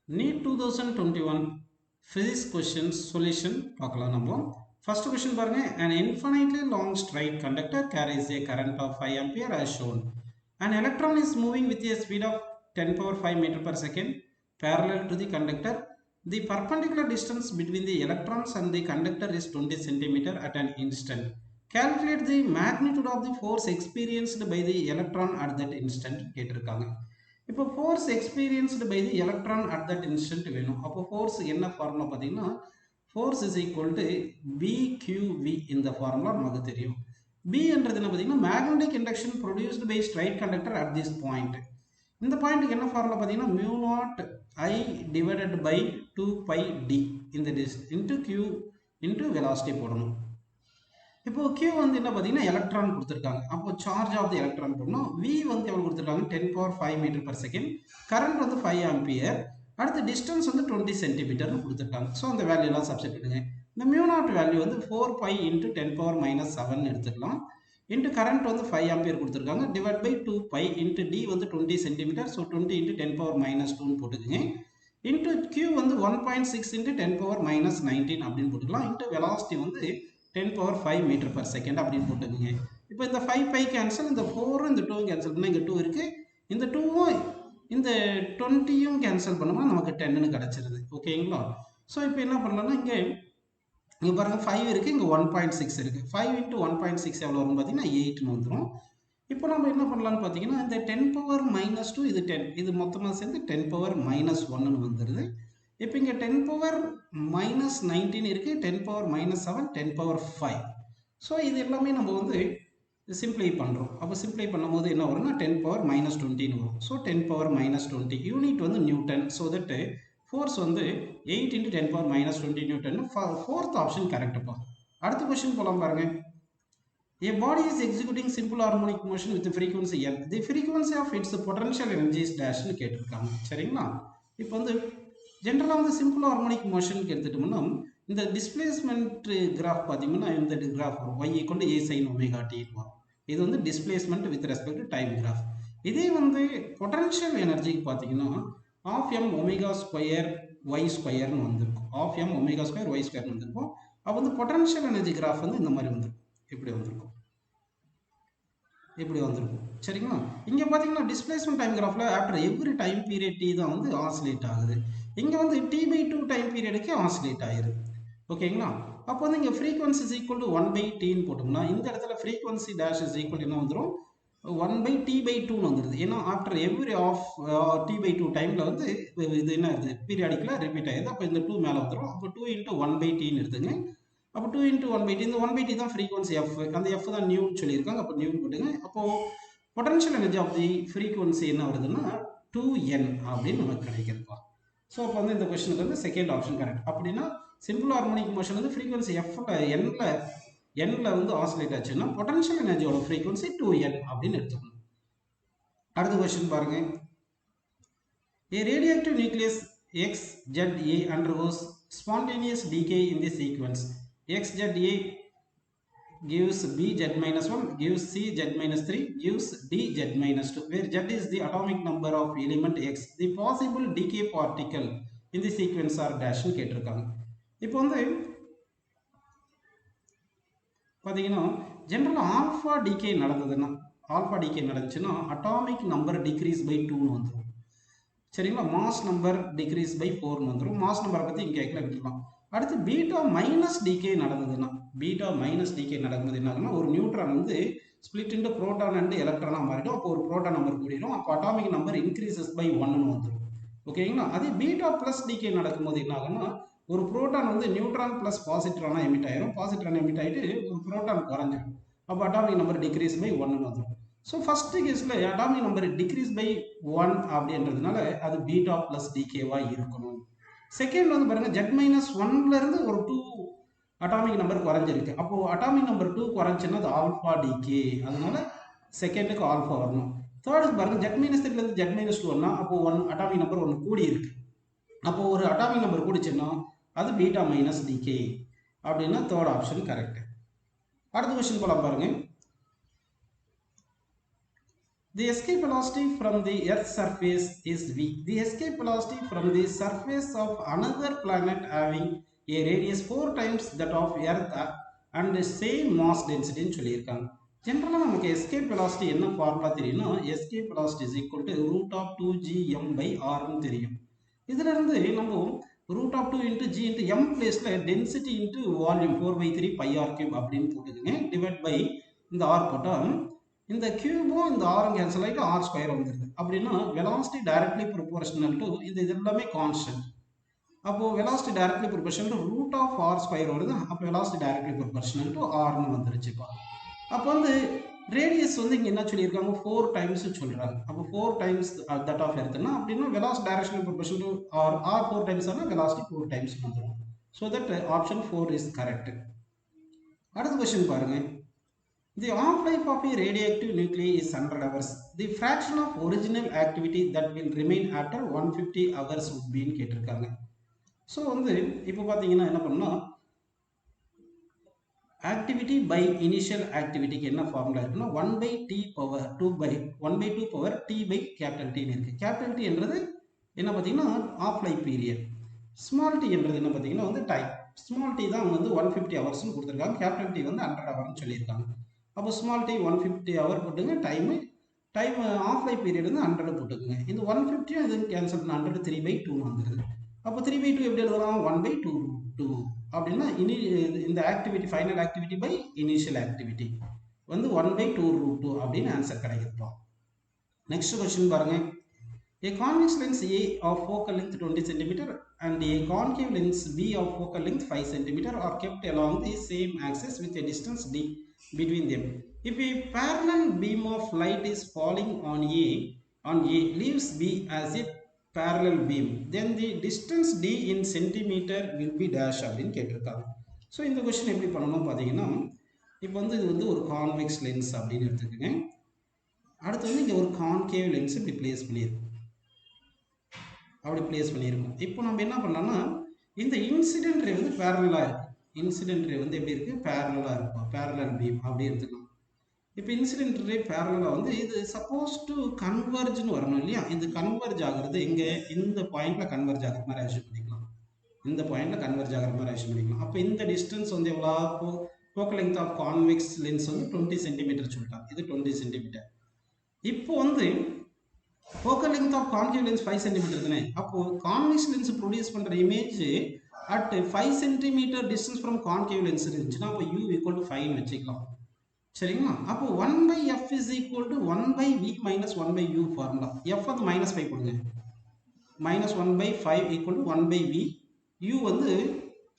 NEET 2021 physics questions solution பார்க்கலாம் நம்ம. First question பாருங்க, an infinitely long straight conductor carries a current of 5 ampere as shown. An electron is moving with a speed of 10 power 5 meter per second parallel to the conductor. The perpendicular distance between the electrons and the conductor is 20 centimeter at an instant. Calculate the magnitude of the force experienced by the electron at that instant கேட்டிருக்காங்க. இப்போ force experienced by the electron at that instant வேணும். அப்போ force என்ன formula பார்த்தீங்கன்னா force is equal to B Q V. இந்த formula நமக்கு தெரியும். B என்றது என்ன பார்த்தீங்கன்னா magnetic induction produced by straight conductor at this point. இந்த பாயிண்ட்டுக்கு என்ன ஃபார்முலா பார்த்தீங்கன்னா mu naught I divided by 2 π d இந்த this into Q into velocity போடணும். இப்போ Q வந்து என்ன பார்த்தீங்கன்னா எலக்ட்ரான் கொடுத்துருக்காங்க. அப்போ சார்ஜ் ஆஃப் தி எலக்ட்ரான் போடணும். V வந்து எவ்வளோ கொடுத்துருக்காங்க 10 power 5 meter per second. Current வந்து 5 ஆம்பியர். அடுத்து டிஸ்டன்ஸ் வந்து 20 சென்டிமீட்டர்னு கொடுத்துருக்காங்க. ஸோ அந்த வேல்யூலாம் சப்ஸ்டிட் பண்ணுங்க. இந்த மியூ நாட் வேல்யூ வந்து 4 π இன்ட்டு 10 power -7 எடுத்துக்கலாம். இன்ட்டு கரண்ட் வந்து 5 ஆம்பியர் கொடுத்துருக்காங்க. டிவைட் பை 2 π இன்ட்டு டி வந்து 20 சென்டிமீட்டர். ஸோ 20 இன்ட்டு 10 power -2 போட்டுக்குங்க. இன்ட்டு Q வந்து 1.6 இன்ட்டு 10 power -19 அப்படின்னு போட்டுக்கலாம். இன்ட்டு வெலாசிட்டி வந்து 10 power 5 மீட்டர் பர் செகண்ட் அப்படின்னு போட்டுக்கோங்க. இப்போ இந்த 5 π கேன்சல், இந்த 4 இந்த 2 கேன்சல் பண்ணால் இங்கே 2 இருக்குது. இந்த 2வும் இந்த 20யும் கேன்சல் பண்ணோம்னா நமக்கு 10ன்னு கிடச்சிருது. ஓகேங்களா? ஸோ இப்போ என்ன பண்ணலாம்னா இங்கே பாருங்கள் 5 இருக்குது, இங்கே 1.6 இருக்குது. 5 இன்ட்டு 1.6 எவ்வளோ வரும் பார்த்தீங்கன்னா 8ன்னு வந்துடும். இப்போ நம்ம என்ன பண்ணலான்னு பார்த்தீங்கன்னா இந்த 10 power -2 இது 10, இது மொத்தமாக சேர்ந்து 10 power -1ன்னு வந்துடுது. இப்போ இங்கே 10 power -19 இருக்குது, 10 power -7, 10 power 5. ஸோ இது எல்லாமே நம்ம வந்து சிம்ப்ளை பண்ணுறோம். அப்போ சிம்ப்ளை பண்ணும்போது என்ன வரும்னா 10 power -20 வரும். ஸோ 10 power -20 யூனிட் வந்து நியூட்டன். ஸோ தட் ஃபோர்ஸ் வந்து 8 × 10 power -20 நியூட்டன். ஃபோர்த் ஆப்ஷன் கரெக்டுப்பா. அடுத்த கொஸ்டின் போகலாம் பாருங்க. A body is executing simple harmonic motion with frequency L. The frequency of its potential energy is dash னு கேட்டிருக்காங்க. சரிங்களா? இப்போ வந்து ஜென்ரலாக வந்து சிம்பிள் ஹார்மோனிக் மோஷனுக்கு எடுத்துட்டோம்னா இந்த டிஸ்பிளேஸ்மெண்ட் கிராஃப் பார்த்தீங்கன்னா இந்த கிராஃப் வரும். y = a sin ωt வரும். இது வந்து displacement with respect to time graph. இதே வந்து பொட்டன்ஷியல் எனர்ஜிக்கு பார்த்தீங்கன்னா ½ m² y² வந்திருக்கும். ½ m² y² வந்திருக்கும். அப்போ வந்து பொட்டன்ஷியல் எனர்ஜி கிராஃப் வந்து இந்த மாதிரி வந்திருக்கும். இப்படி வந்திருக்கும். சரிங்களா? இங்கே பார்த்தீங்கன்னா டிஸ்பிளேஸ்மெண்ட் டைம் கிராஃபில் after every time period T தான் வந்து ஆசிலேட் ஆகுது. இங்கே வந்து t/2 டைம் பீரியடுக்கு ஆசிலேட் ஆகிருது. ஓகேங்களா? அப்போ வந்து இங்கே ஃப்ரீக்வன்சி இஸ் ஈக்குவல் டு 1/tன்னு போட்டோம்னா இந்த இடத்துல ஃப்ரீக்வன்சி டேஷ் இஸ் ஈக்குவல் என்ன வந்துடும் 1/t/2ன்னு வந்துடுது. ஏன்னா ஆஃப்டர் எவ்ரி ஆஃப் t/2 டைமில் வந்து இது என்ன ஆகுது பீரியாடிக்கில் ரிப்பீட் ஆகிடுது. அப்போ இந்த 2 மேலே வந்துடும். அப்போ 2 × 1/tன்னு எடுத்துங்க. அப்போ 2 × 1/t, இந்த 1/t தான் ஃப்ரீக்வன்சி எஃப், அந்த எஃப் தான் நியூன்னு சொல்லியிருக்காங்க. அப்போ நியூன்னு போட்டுங்க. அப்போது potential energy of the frequency என்ன வருதுன்னா 2n அப்படின்னு நமக்கு கிடைக்குதுப்பா. ஸோ அப்போ வந்து இந்த கொஸ்டினுக்கு வந்து செகண்ட் ஆப்ஷன் கரெக்ட். அப்படின்னா சிம்பிள் ஹார்மோனிக் மோஷன் வந்து ஃப்ரீக்வன்சி என்ல வந்து ஆசிலேட் ஆச்சுன்னா பொட்டன்ஷியல் எனர்ஜியோட ஃப்ரீக்வன்சி 2n அப்படின்னு எடுத்துக்கணும். அடுத்த கொஸ்டின் பாருங்க. A radioactive nucleus XZA undergoes spontaneous decay in the sequence. XZA gives BZ-1, gives CZ-3, gives DZ-2, where Z is the atomic number of element X. The possible decay particle in the sequence are dash னு கேட்டிருக்காங்க. இப்போ வந்து பார்த்தீங்கன்னா ஜென்ரலாக alpha decay நடந்துச்சுன்னா atomic number degrees by 2ன்னு வந்துடும். சரிங்களா? Mass number degrees by 4ன்னு வந்துடும். மாஸ் நம்பரை பற்றி இங்கே கேட்கல விட்டுலாம். அடுத்து பீட்டா மைனஸ் டிகே நடந்ததுன்னா நடக்கும்போது என்ன ஆகுதுன்னா ஒரு நியூட்ரான் வந்து ஸ்பிளிட் இன்டு புரோட்டான் அண்ட் எலக்ட்ரானாக மாறிடும். அப்போ ஒரு புரோட்டான் நம்பர் கூடிடும். அப்போ அட்டாமிக் நம்பர் இன்க்ரீசஸ் பை 1ன்னு வந்துடும். ஓகேங்களா? அதே பீட்டா ப்ளஸ் டிகே நடக்கும்போது என்ன ஆகுன்னா ஒரு புரோட்டான் வந்து நியூட்ரான் ப்ளஸ் பாசிட்ரானாக எமிட் ஆயிரும். பாசிட்ரான் எமிட் ஆகிட்டு ஒரு புரோட்டான் குறைஞ்சிடும். அப்போ அட்டாமிக் நம்பர் டிக்ரீஸ் பை 1ன்னு வந்துடும். ஸோ ஃபர்ஸ்ட் கேஸில் அட்டாமிக் நம்பர் டிக்ரீஸ் பை 1 அப்படின்றதுனால அது பீட்டா ப்ளஸ் டிகேவாக இருக்கணும். செகண்ட் வந்து பாருங்க Z-1லேருந்து ஒரு 2 அட்டாமிக் நம்பர் குறைஞ்சிருக்கு. அப்போ அட்டாமிக் நம்பர் 2 குறைஞ்சுன்னா அது ஆல்ஃபா டிகே. அதனால செகண்டுக்கு ஆல்ஃபா வரணும். தேர்ட் பாருங்க Z-3லேருந்து Z-2 வரனா அப்போ 1 அட்டாமிக் நம்பர் 1 கூடி இருக்கு. அப்போ ஒரு அட்டாமிக் நம்பர் கூடிச்சுன்னா அது பீட்டா மைனஸ் டிகே அப்படின்னா தேர்ட் ஆப்ஷன் கரெக்ட். அடுத்த கொஸ்டின் போலாம் பாருங்க. The escape velocity from the Earth's surface is v. The escape velocity from the surface of another planet having a radius 4 times that of Earth and the same mass density ன்னு சொல்லியிருக்காங்க. ஜென்ரலாக நமக்கு escape velocity என்ன formula தெரியும்னா escape velocity is equal to root of 2gm by r ன்னு தெரியும். இதுல இருந்து நம்ம root of 2 into g into m பிளேஸ்ல density into volume 4 by 3 pi r cube அப்படின்னு போட்டுக்குங்க. டிவைட் பை இந்த r போட்டால் இந்த கியூபும் இந்த ஆரும் கேன்சல் ஆகிட்டு ஆர் ஸ்கொயர் வந்துருது. அப்படின்னா வெலாசிட்டி டைரக்ட்லி ப்ரொபோர்ஷனல் டு இது எல்லாமே கான்ஸ்டன்ட். அப்போ velocity directly proportional to root of r square வருது. அப்போ வெலாசிட்டி டைரக்ட்லி ப்ரொபோர்ஷனல் டு ஆர்னு வந்துருச்சுப்பா. அப்போ வந்து ரேடியஸ் வந்து இங்கே என்ன சொல்லியிருக்காங்க 4 டைம்ஸ் சொல்கிறாங்க. அப்போ 4 டைம்ஸ் தட் ஆஃப் எர்த்னா அப்படின்னா velocity directional proportional to r 4 times ஆனால் வெலாசிட்டி 4 டைம்ஸ் வந்துடும். So that option 4 is correct. அடுத்த கொஸ்டின் பாருங்க. The half-life of a radioactive nuclei is 100 hours. The fraction of original activity that will remain after 150 hours would be கேட்டிருக்காங்க. So வந்து இப்போ பார்த்தீங்கன்னா என்ன பண்ணால் ஆக்டிவிட்டி பை இனிஷியல் ஆக்டிவிட்டிக்கு என்ன ஃபார்முலா இருக்குன்னா 1/t power 1/2 power t by capital டின்னு இருக்குது. கேபிட்டல் டி என்றது என்ன பார்த்தீங்கன்னா half life period. Small T என்றது என்ன பார்த்தீங்கன்னா வந்து டைம். ஸ்மால் டி தான் வந்து 150 ஹவர்ஸ்னு கொடுத்துருக்காங்க. கேபிட்டல் டி வந்து 100 ஹவர்னு சொல்லியிருக்காங்க. அப்போ ஸ்மால் டி 150 ஹவர் போட்டுங்க. டைம் ஆஃப் லைஃப் பீரியட் வந்து 100 போட்டுக்குங்க. இந்த 150 இது கேன்சல் பண்ண 100 3/2 வந்துடுது. அப்போ 3/2 எப்படி எழுதலாம் 1/2 அப்படின்னா இந்த activity final activity by initial activity வந்து 1/2 அப்படின்னு ஆன்சர் கிடைக்குதுப்பா. நெக்ஸ்ட் கொஸ்டின் பாருங்க. A convex lens A of focal length 20 cm and a concave lens B of focal length 5 cm are kept along the same axis with a distance d between them. If a parallel beam of light is falling on A leaves B as a parallel beam, then the distance d in centimeter will be dash அப்படின்னு கேட்டிருக்காங்க. So இந்த question எப்படி பண்ணணும் பார்த்தீங்கன்னா இப்போ வந்து இது வந்து ஒரு கான்வெக்ஸ் லென்ஸ் அப்படின்னு எடுத்துக்கோங்க. அடுத்து வந்து இங்கே ஒரு கான்கேவ் லென்ஸ் இப்படி பிளேஸ் பண்ணியிருக்கோம். அப்படி பிளேஸ் பண்ணியிருக்கோம். இப்போ நம்ம என்ன பண்ணலாம்னா இந்த இன்சிடென்ட் ரே வந்து பேரலாக இருக்குது. இன்சிடென்ட் ரே வந்து எப்படி இருக்குது பேரலாக இருக்கும். பேரலல் பீம் அப்படி எடுத்துக்கலாம். இப்போ இன்சிடென்ட் ரே பேரலாக வந்து இது சப்போஸ் டு கன்வர்ஜ்னு வரணும் இல்லையா. இது கன்வர்ஜ் ஆகுறது எங்கே இந்த பாயிண்ட்ல கன்வர்ஜ் ஆகிற மாதிரி அசியூம் பண்ணிக்கலாம். இந்த பாயிண்ட்ல கன்வர்ஜ் ஆகிற மாதிரி அசியூம் பண்ணிக்கலாம். அப்போ இந்த டிஸ்டன்ஸ் வந்து எவ்வளோ focal length of convex lens வந்து 20 சென்டிமீட்டர் சொல்லிட்டாங்க. இது 20 சென்டிமீட்டர். இப்போ வந்து focal length of concave lens 5 cm தானே. அப்போ convex lens ப்ரொடியூஸ் பண்ற image at 5 cm distance from concave lens இருந்துச்சுன்னா அப்போ u equal to 5 ன்னு வச்சுக்கலாம். சரிங்களா. அப்போ 1/f is equal to 1/v minus 1/u formula. f வந்து -5 கொடுங்க. -1/5 equal to 1/v. u வந்து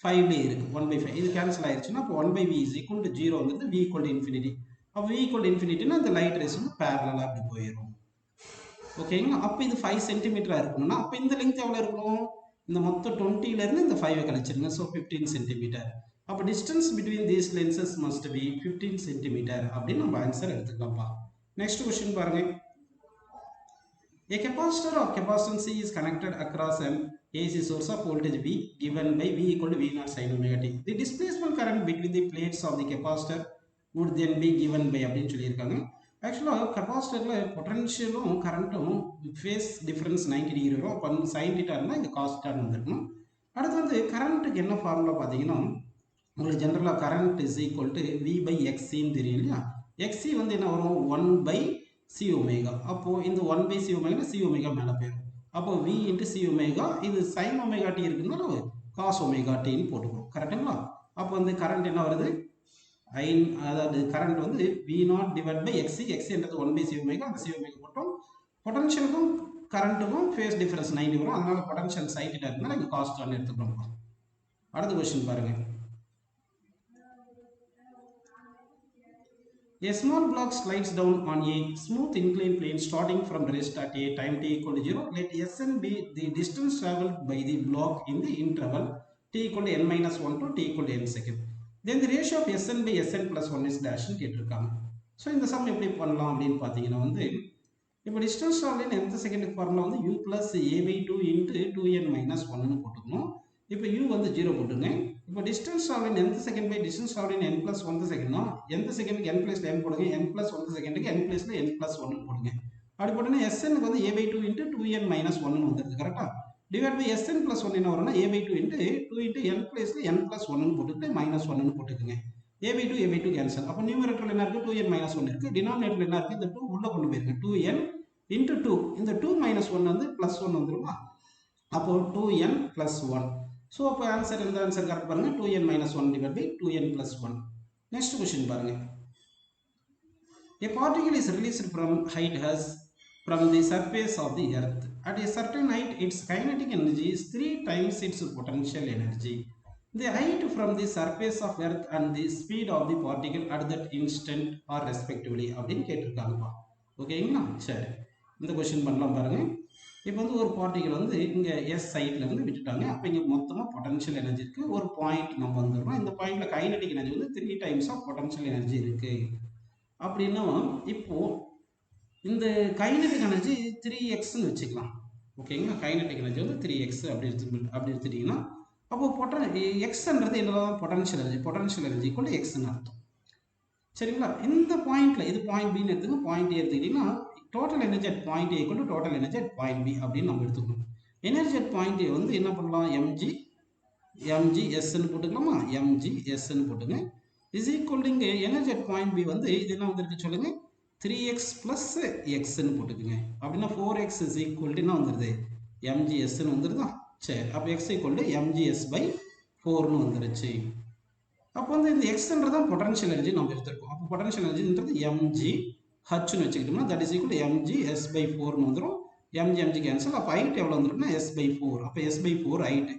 5 லே இருக்கு. 1/5 இது கேன்சல் ஆயிருச்சுன்னா அப்போ 1/v is equal to 0 வந்து v equal to infinity. அப்போ v equal to infinity-னா இந்த லைட் ரேஸ் வந்து parallel அப்படி போயிடும். ஓகேங்களா. அப்போ இது 5 சென்டிமீட்டராக இருக்கணும்னா அப்போ இந்த லெங்த் எவ்வளோ இருக்கணும் இந்த மொத்தம் 20லேருந்து இந்த 5 கழிச்சிருங்க. So 15 centimetre. அப்போ distance between these lenses must be 15 centimetre அப்படின்னு நம்ம ஆன்சர் எடுத்துக்கலாம்ப்பா. நெக்ஸ்ட் கொஸ்டின் பாருங்க. A capacitor of capacitance C is connected across an AC source of voltage V given by V equal to V0 sin omega t. The displacement current between the plates of the capacitor would then be given by அப்படின்னு சொல்லியிருக்காங்க. ஆக்சுவலாக கெப்பாசிட்டரில் பொட்டன்ஷியலும் கரண்ட்டும் phase difference 90 degree வரும். அப்போ sine theta இருந்தால் இங்கே cos டீட்டான்னு வந்துருக்கணும். அடுத்து வந்து கரண்ட்டுக்கு என்ன ஃபார்முலா பார்த்தீங்கன்னா உங்களுக்கு ஜென்ரலாக current is equal to V by எக்ஸின்னு தெரியும் இல்லையா. எக்ஸி வந்து என்ன வரும் 1/c ஒமேகா. அப்போது இந்த 1/c ஒமேகா சி ஒமேகா மேலே போயிடும். அப்போது வி இன்ட்டு சி ஒமேகா இது சைன் ஒமேகா டி இருக்குதுனால காஸ் ஒமேகா டின்னு போட்டுக்கிறோம். கரெக்டுங்களா. அப்போ வந்து கரண்ட் என்ன வருது அதாவது கரண்ட் வந்து V0 divide by XE. XE என்றது 1/c ஒமேகா. அந்த சி ஒமேகா போட்டோம். பொட்டன்ஷியலுக்கும் கரண்ட்டுக்கும் ஃபேஸ் டிஃபரன்ஸ் 90 வரும். அதனால பொட்டன்ஷியல் சைன் டீட்டா இருந்தால் இங்கே காஸ் டீட்டான்னு எடுத்துக்கிறோம். அடுத்த கொஸ்டின் பாருங்க. A small block slides down on a smooth inclined plane starting from rest at a time t equal to 0. Let Sn be the distance traveled by the block in the interval t equal to n minus 1 to t equal to n second. Then the ratio of Sn by Sn plus 1 is dash ன்னு கேட்டிருக்காங்க. So இந்த some எப்படி பண்ணலாம் அப்படின்னு பார்த்தீங்கன்னா வந்து இப்போ distance travelled in எந்த செகண்டுக்கு ஃபார்முலா வந்து u plus a/2 into 2n minus 1ன்னு போட்டுக்கணும். இப்போ u வந்து 0 போட்டுங்க. இப்போ டிஸ்டன்ஸ் ட்ராவலின் எந்த second by distance travelled in n plus 1 செகண்ட்னா எந்த செகண்டுக்கு n பிளேஸ்ல n போடுங்க. n plus 1 செகண்டுக்கு n பிளேஸ்ல n plus 1 போடுங்க. அப்படி போட்டோன்னா எஸ்என்னுக்கு வந்து a/2 இன்ட்டு 2n மைனஸ் ஒன்னு வந்துடுது கரெக்டாக. Divide by sn plus one என்ன வரும்னா a/2 இன்ட்டு 2 இன்ட்டு n பிளேஸில் n ப்ளஸ் ஒன்னு போட்டுட்டு மைனஸ் ஒன்னு போட்டுக்குங்க. a/2 cancel. அப்போ நியூமரேட்டரில் என்ன இருக்குது 2n மைனஸ் ஒன் இருக்குது. டினாமினேட்டரில் என்ன இருக்குது இந்த 2 உள்ளே கொண்டு போயிருங்க. 2n இன்ட்டு 2 இந்த 2 மைனஸ் ஒன் வந்து ப்ளஸ் ஒன் வந்துருமா. அப்போ 2n ப்ளஸ் ஒன். ஸோ அப்போ ஆன்சர் இந்த ஆன்சர் கரெக்ட் பாருங்க 2n minus one divide by 2n plus one. Next question பாருங்க. A particle is released from height as from the surface of the earth. At a certain height, its kinetic energy is 3 times its potential energy. The height from the surface of earth and the speed of the particle at that instant are respectively. அப்படின்னு கேட்டிருக்காங்கப்பா. ஓகேங்களா? சரி, இந்த question பண்ணலாம் பாருங்க. இப்போ வந்து ஒரு particle வந்து இங்கே எஸ் சைட்ல இருந்து விட்டுட்டாங்க. அப்போ இங்கே மொத்தமாக பொட்டன்ஷியல் எனர்ஜி இருக்கு. ஒரு பாயிண்ட் நம்ம வந்துடுறோம். இந்த பாயிண்ட்ல கைனடிக் எனர்ஜி வந்து 3 டைம்ஸ் ஆஃப் பொட்டன்ஷியல் எனர்ஜி இருக்கு. அப்படின்னா இப்போ இந்த கைனடிக் எனர்ஜி 3xன்னு வச்சுக்கலாம். ஓகேங்களா? கைனடிக் எனர்ஜி வந்து 3x அப்படி எடுத்துட்டீங்கன்னா அப்போ எக்ஸ்ன்றது என்னதான் potential energy. Potential energy equal to எக்ஸ்ன்னு அர்த்தம். சரிங்களா? இந்த பாயிண்ட்ல இது பாயிண்ட் பின்னு எடுத்துங்க. பாயிண்ட் ஏ எடுத்துக்கிட்டீங்கன்னா total energy at point A equal to total energy at point B அப்படின்னு நம்ம எடுத்துக்கணும். எனர்ஜி அட் பாயிண்ட் ஏ வந்து என்ன பண்ணலாம், mg sன்னு போட்டுக்கலாமா. mg sன்னு போட்டுங்க. இஸ் ஈக்குவல் டு இங்கே எனர்ஜி அட் பாயிண்ட் பி வந்து இது என்ன வந்திருக்கு சொல்லுங்க 3x பிளஸ் எக்ஸ்ன்னு போட்டுக்குங்க. அப்படின்னா 4x இஸ் ஈக்குவல் டு என்ன வந்துடுது mgsன்னு வந்துடுதா. சரி, அப்போ x equal to mgs by 4ன்னு வந்துருச்சு. அப்போ வந்து இந்த எக்ஸ்ன்றது தான் பொட்டன்ஷியல் எனர்ஜி நம்ம எடுத்துருக்கோம். அப்போ பொட்டன்ஷியல் எனர்ஜின்றது mg ஹச்னு வச்சுக்கிட்டோம்னா that is equal to mg s by 4ன்னு வந்துடும். mg cancel. அப்போ ஹைட் எவ்வளோ வந்துருக்குன்னா s பை 4. அப்போ s பை 4 ஹைட்.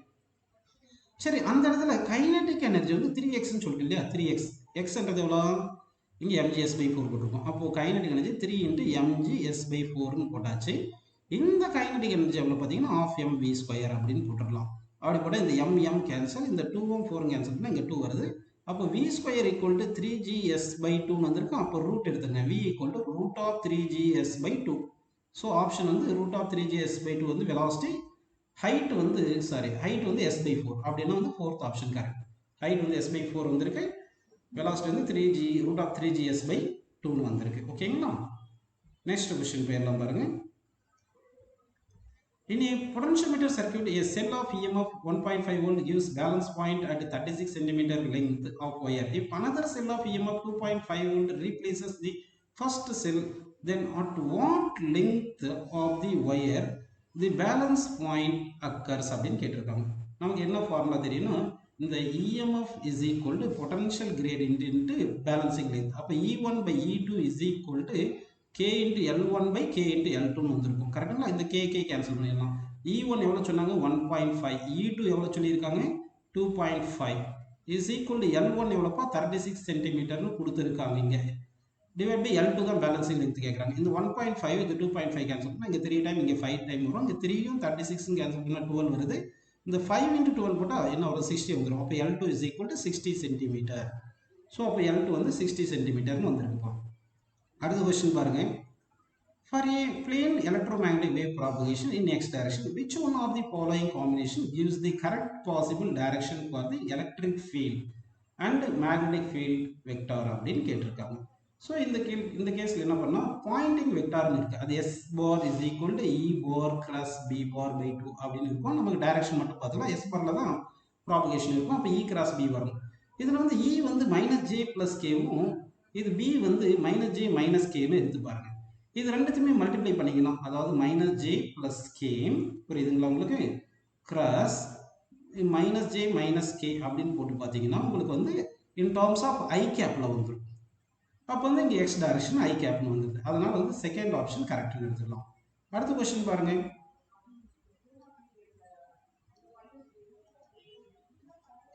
சரி, அந்த இடத்துல கைனடிக் எனர்ஜி வந்து 3xன்னு சொல்லிட்டு இல்லையா. 3x எக்ஸ்ன்றது எவ்வளோ இங்கே mgs பை 4 போட்டிருக்கோம். அப்போது kinetic energy 3 into mgs by 4ன்னு போட்டாச்சு. இந்த கைனடிக் எனர்ஜி எவ்வளோ பார்த்தீங்கன்னா ஆஃப் mv ஸ்கொயர் அப்படின்னு போட்டுடலாம். அப்படி போட்டால் இந்த mm கேன்சல், இந்த 2ம் 4ம் கேன்சல் பண்ணால் இங்கே 2 வருது. அப்போ v square equal to 3gs by 2ன்னு வந்திருக்கு. அப்போ ரூட் எடுத்துங்க. v equal to root of 3gs by 2. So option வந்து ரூட் ஆஃப் 3gs பை 2 வந்து வெலாசிட்டி. ஹைட் வந்து ஹைட் வந்து s பை 4. அப்படின்னா வந்து ஃபோர்த் ஆப்ஷன் கரெக்ட். ஹைட் வந்து s பை 4 வந்திருக்கு. வெலாசிட்டி வந்து 3g root of 3gs by 2ன்னு வந்திருக்கு. ஓகேங்களா? நெக்ஸ்ட் கொஸ்டின் போயிடலாம் பாருங்க. In a potentiometer circuit, a cell of EMF 1.5 volt gives balance point at 36 cm length of wire. If another cell of EMF 2.5 volt replaces the first cell, then at what length of the wire the balance point occurs அப்படின்னு கேட்டிருக்காங்க. நமக்கு என்ன formula தெரியும்னா இந்த EMF is equal to potential gradient into balancing length. அப்போ E1 by E2 is equal to k into L1 by k into L2 வந்திருக்கும். கரெக்டுங்களா? இந்த k கேன்சல் பண்ணிடலாம். E1 எவ்வளோ சொன்னாங்க 1.5. E2 எவ்வளோ சொல்லியிருக்காங்க 2.5 is equal to L1 எவ்வளோப்பா 36 சென்டிமீட்டர்னு கொடுத்துருக்காங்க. இங்கே டிவைட் பை L2 தான் பேலன்சிங் லென்த் கேட்குறாங்க. இந்த 1.5 இது 2.5 கேன்சல் பண்ணால் இங்கே 3 டைம் இங்கே 5 டைம் வரும். இங்கே 3யும் 36 கேன்சல் பண்ணால் 12 வருது. இந்த 5 into 12 போட்டால் என்ன வரும் 60 வந்துடும். அப்போ L2 is equal to 60 centimetre. So அப்போ L2 வந்து 60 சென்டிமீட்டர்னு வந்துருக்குப்பா. அடுத்த கொஸ்டின் பாருங்க. For a plane electromagnetic wave propagation in x direction, which one of the following combination gives the correct possible direction for the electric field and magnetic field vector அப்படின்னு கேட்டிருக்காங்க. So இந்த கேஸில் என்ன பண்ணால் Poynting வெக்டார்னு இருக்குது. அது s bar is equal to e bar cross b bar by 2 அப்படின்னு இருக்கும். நமக்கு டைரக்ஷன் மட்டும் பார்த்தலாம். s barல தான் ப்ராபகேஷன் இருக்கும். அப்போ e cross b வரும். இதில் வந்து e வந்து மைனஸ் ஜே ப்ளஸ் கேவும், இது b வந்து மைனஸ் ஜே மைனஸ் கேன்னு எடுத்து பாருங்க. இது ரெண்டுத்தையுமே மல்டிப்ளை பண்ணிக்கணும். அதாவது மைனஸ் ஜே ப்ளஸ் கே, புரியுதுங்களா உங்களுக்கு, cross minus J minus K அப்படின்னு போட்டு பார்த்தீங்கன்னா உங்களுக்கு வந்து இன் டர்ம்ஸ் ஆஃப் ஐ கேப்பில் வந்துடும். அப்போ வந்து இங்கே எக்ஸ் டைரக்ஷன் ஐ கேப்னு வந்துடுது. அதனால வந்து செகண்ட் ஆப்ஷன் கரெக்ட்னு எடுத்துக்கலாம். அடுத்த கொஸ்டின் பாருங்க.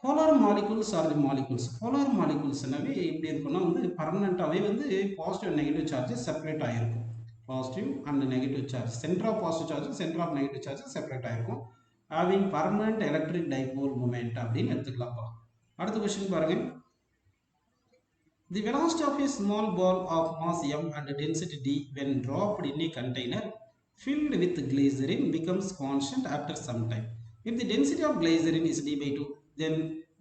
Polar molecules are the molecules. Polar மாலிகூல்ஸ்னாவே எப்படி இருக்குன்னா வந்து பர்மனெண்ட்டாகவே வந்து positive and negative charges separate ஆகிருக்கும். Positive and negative charge, centre of positive charge centre of negative charge separate ஆகிருக்கும். Having permanent electric dipole moment அப்படின்னு எடுத்துக்கலாம்ப்பா. அடுத்த கொஸ்டின் பாருங்க. The velocity of a small ball of mass m and density d when dropped in a container filled with glycerin becomes constant after some time. If the density of glycerin is d by 2, then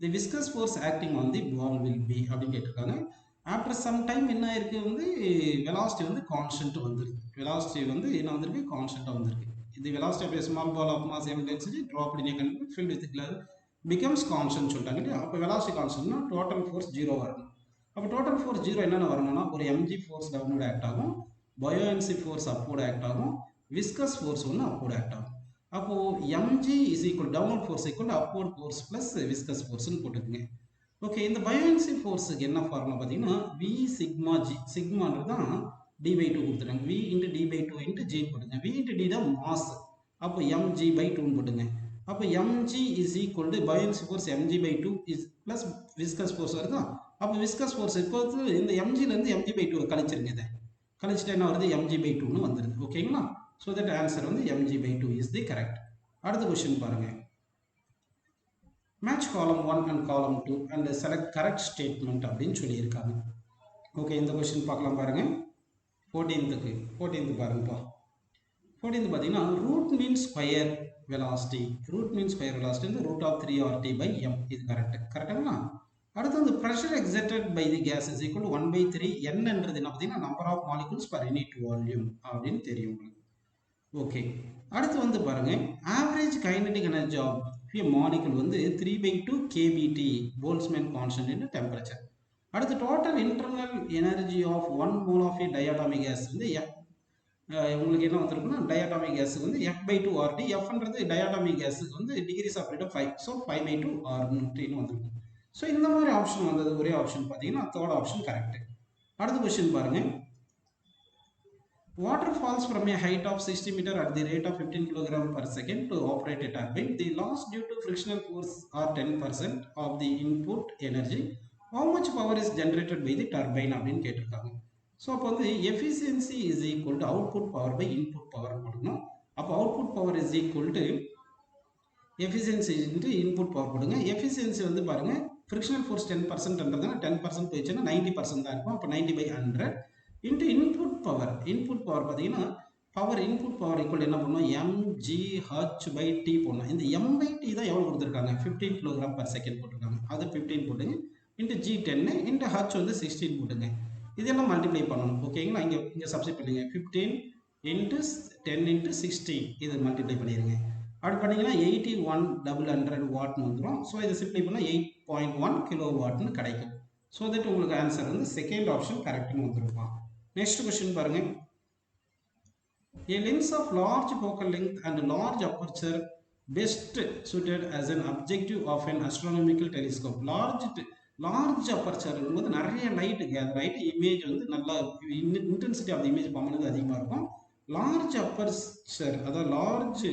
the viscous force acting on the ball will be அப்படின்னு கேட்டிருக்காங்க. After some time என்ன ஆயிருக்கு வந்து velocity வந்து constant வந்துருக்கு. Velocity வந்து என்ன வந்திருக்கு, கான்ஸ்டன்ட்டாக வந்திருக்கு. இது velocity of small ball of mass m density drop in கண்டிப்பாக filled with glass becomes constant சொல்லிட்டாங்க இல்லையா. அப்போ வெலாசிட்டி கான்ஸ்டன்ட்னா டோட்டல் ஃபோர்ஸ் ஜீரோ வரணும். அப்போ டோட்டல் ஃபோர்ஸ் ஜீரோ என்னென்ன வரணும்னா ஒரு mg ஃபோர்ஸ் டவுன்வர்ட் ஆக்ட் ஆகும், பயோஎன்சி ஃபோர்ஸ் அப்வர்ட் ஆக்ட் ஆகும், விஸ்கஸ் ஃபோர்ஸ் ஒன்று அப்வர்ட் ஆக்ட் ஆகும். அப்போது mg is equal downward force equal upward force plus viscous ஃபோர்ஸ்னு போட்டுக்குங்க. ஓகே, இந்த பயோஎன்சி ஃபோர்ஸுக்கு என்ன ஃபார்முலா பார்த்தீங்கன்னா வி சிக்மா ஜி. சிக்மான்றது தான் டி பை டூ கொடுத்துட்டாங்க. V into D by two into G போட்டுங்க. வி இன்ட்டு டி தான் மாஸ். அப்போ எம்ஜி பை டூன்னு போட்டுங்க. அப்போ MG is equal to buoyancy force MG by two is plus viscous force வருதா. அப்போ விஸ்கஸ் ஃபோர்ஸ் இப்போ இந்த எம்ஜிலேருந்து எம்ஜி பை டூ கழிச்சிருங்க. இதை கழிச்சிட்டு என்ன வருது, எம்ஜி பை டூன்னு வந்துடுது. ஓகேங்களா. ஸோ தட் ஆன்சர் வந்து MG by two is the correct. அடுத்த கொஸ்டின் பாருங்கள். மேட்ச் காலம் 1 அண்ட் காலம் 2 அண்ட் செலக்ட் கரெக்ட் ஸ்டேட்மெண்ட் அப்படின்னு சொல்லியிருக்காங்க. ஓகே, இந்த கொஸ்டின் பார்க்கலாம் பாருங்க. 14th பாருங்கப்பா. 14th பார்த்தீங்கன்னா root mean square velocity. Root mean square velocity வந்து root of 3RT by m. இது கரெக்டுங்களா. அடுத்து வந்து pressure exerted by the gas is equal to 1/3 என்னன்றது என்ன பார்த்தீங்கன்னா number of molecules per unit volume அப்படின்னு தெரியும் உங்களுக்கு. ஓகே, அடுத்து வந்து பாருங்க average kinetic energy of molecule வந்து 3/2 kBT Boltzmann constant in temperature. அடுத்து total internal energy of 1 mole of diatomic gas வந்து உங்களுக்கு என்ன வந்திருக்குன்னா டயட்டாமிக் கேஸுக்கு வந்து F/2 RT. Fன்றது டயட்டாமிக் கேஸுக்கு வந்து டிகிரிஸ் ஆஃப் ஃப்ரீடம் 5. ஸோ 5/2 Rன்னு வந்திருக்கும். ஸோ இந்த மாதிரி ஆப்ஷன் வந்தது ஒரே ஆப்ஷன் பார்த்தீங்கன்னா தேர்ட் ஆப்ஷன் கரெக்ட். அடுத்த கொஸ்டின் பாருங்க. Water falls from a height of 60 meter at the rate of 15 kg per second to operate a turbine. The loss due to frictional force are 10% of the input energy. How much power is generated by the turbine அப்படின்னு கேட்டிருக்காங்க. So அப்போ வந்து efficiency is equal to output power by input power போடணும். அப்போ output power is equal to efficiency into input power போடுங்க. efficiency வந்து பாருங்க frictional force 10%ன்றதுனா 10% போயிடுச்சுன்னா 90% தான் இருக்கும். அப்போ 90/100 into input power. Input power பார்த்தீங்கன்னா இன்புட் பவர் ஈக்குவல் என்ன பண்ணணும், mgh/t போடணும். இந்த m/t தான் எவ்வளோ கொடுத்துருக்காங்க, 15 kg per second போட்டிருக்காங்க. அது 15 போட்டுங்க. இன்ட்டு g 10 இன்ட்டு h வந்து 16 போட்டுங்க. இதெல்லாம் மல்டிப்ளை பண்ணணும். ஓகேங்களா. இங்கே சப்ஸ்டிட் பண்ணுங்க. 15 இன்ட்டு 10 இன்ட்டு 16 இது மல்டிப்ளை பண்ணிடுங்க. அப்படி பண்ணிங்கன்னா 81,100 வாட்னு வந்துடும். ஸோ இதை சிம்ப்ளை பண்ணால் 8.1 கிலோ வாட்னு கிடைக்கும். ஸோ தட் உங்களுக்கு ஆன்சர் வந்து செகண்ட் ஆப்ஷன் கரெக்ட்னு வந்துருப்பான். நெக்ஸ்ட் கொஸ்டின் பாருங்க. A lens of large focal length and large aperture best suited as an objective of an astronomical telescope. large aperture போது நிறைய லைட் கேதர் ஆகிட்டு image வந்து நல்லா intensity of image பண்ணுறது அதிகமாக இருக்கும். லார்ஜ் அப்பர்ச்சர் அதாவது large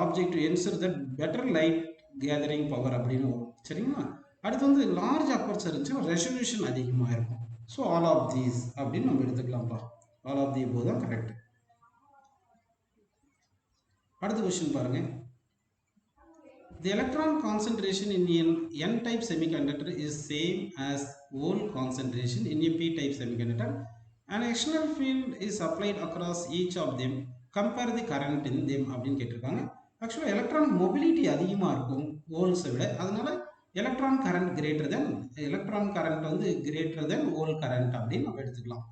object ensure that better light gathering power அப்படின்னு வரும். சரிங்களா. அடுத்து வந்து லார்ஜ் அப்பர்ச்சர் இருந்துச்சுன்னா ரெசல்யூஷன் அதிகமாக இருக்கும். ஸோ ஆல் ஆஃப் தீஸ் அப்படின்னு நம்ம எடுத்துக்கலாம்ப்பா. ஆல் ஆஃப் தி அபோவ் தான் கரெக்ட். அடுத்த கொஸ்டின் பாருங்க. The electron concentration in an n-type semiconductor is same as hole concentration in a p-type semiconductor. An external field is applied across each of them. Compare the current in them அப்படின்னு கேட்டிருக்காங்க. ஆக்சுவலாக electron mobility அதிகமாக இருக்கும் ஹோல்ஸை விட. அதனால electron current வந்து greater than hole current அப்படின்னு நம்ம எடுத்துக்கலாம்.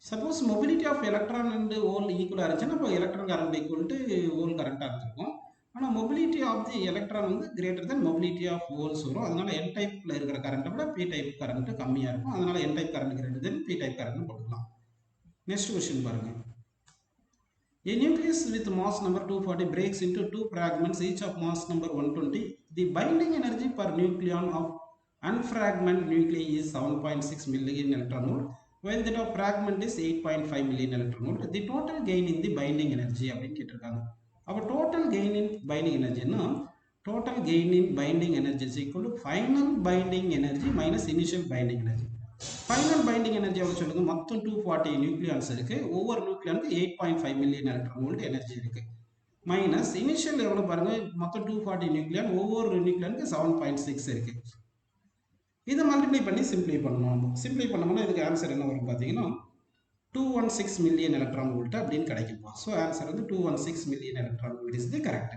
Suppose mobility of electron and hole ஈக்குவலாக இருந்துச்சுன்னா இப்போ electron current equal to hole கரண்ட்டாக இருந்திருக்கும். ஆனால் மொபிலிட்டி ஆஃப் தி எலக்ட்ரான் வந்து greater than mobility of holes வரும். அதனால என் டைப்பில் இருக்கிற கரண்ட்டை விட பி டைப் கரண்ட் கம்மியாக இருக்கும். அதனால n type current greater than p type current போட்டுக்கலாம். நெக்ஸ்ட் கொஸ்டின் பாருங்க. A nucleus with mass number 240 breaks into two fragments each of mass number 120. The binding energy per nucleon of unfragmented nuclei is 7.6 million electron volt, while that of fragment is 8.5 million electron volt. The total gain in the binding energy அப்படின்னு கேட்டிருக்காங்க. அப்போ total gain in binding energy ன்னா total gain in binding energy is equal to final binding energy minus initial binding energy. Final binding energy எவ்வளோ சொல்லுங்க. மொத்தம் 240 nucleons இருக்கு. ஒவ்வொரு நியூக்ளியானுக்கு 8.5 million electron volt energy இருக்கு. மைனஸ் இனிஷியல் எவ்வளோ பாருங்க. மொத்தம் 240 நியூக்ளியான், ஒவ்வொரு நியூக்ளியானுக்கு 7.6 இருக்கு. இதை மல்டிப்ளை பண்ணி சிம்பிளை பண்ணணும். சிம்பிளை பண்ணோம்னா இதுக்கு ஆன்சர் என்ன வரும் பார்த்தீங்கன்னா 216 மில்லியன் எலக்ட்ரான் வோல்ட் அப்படின்னு கிடைக்கும். ஸோ ஆன்சர் வந்து 216 million electron volt is the correct.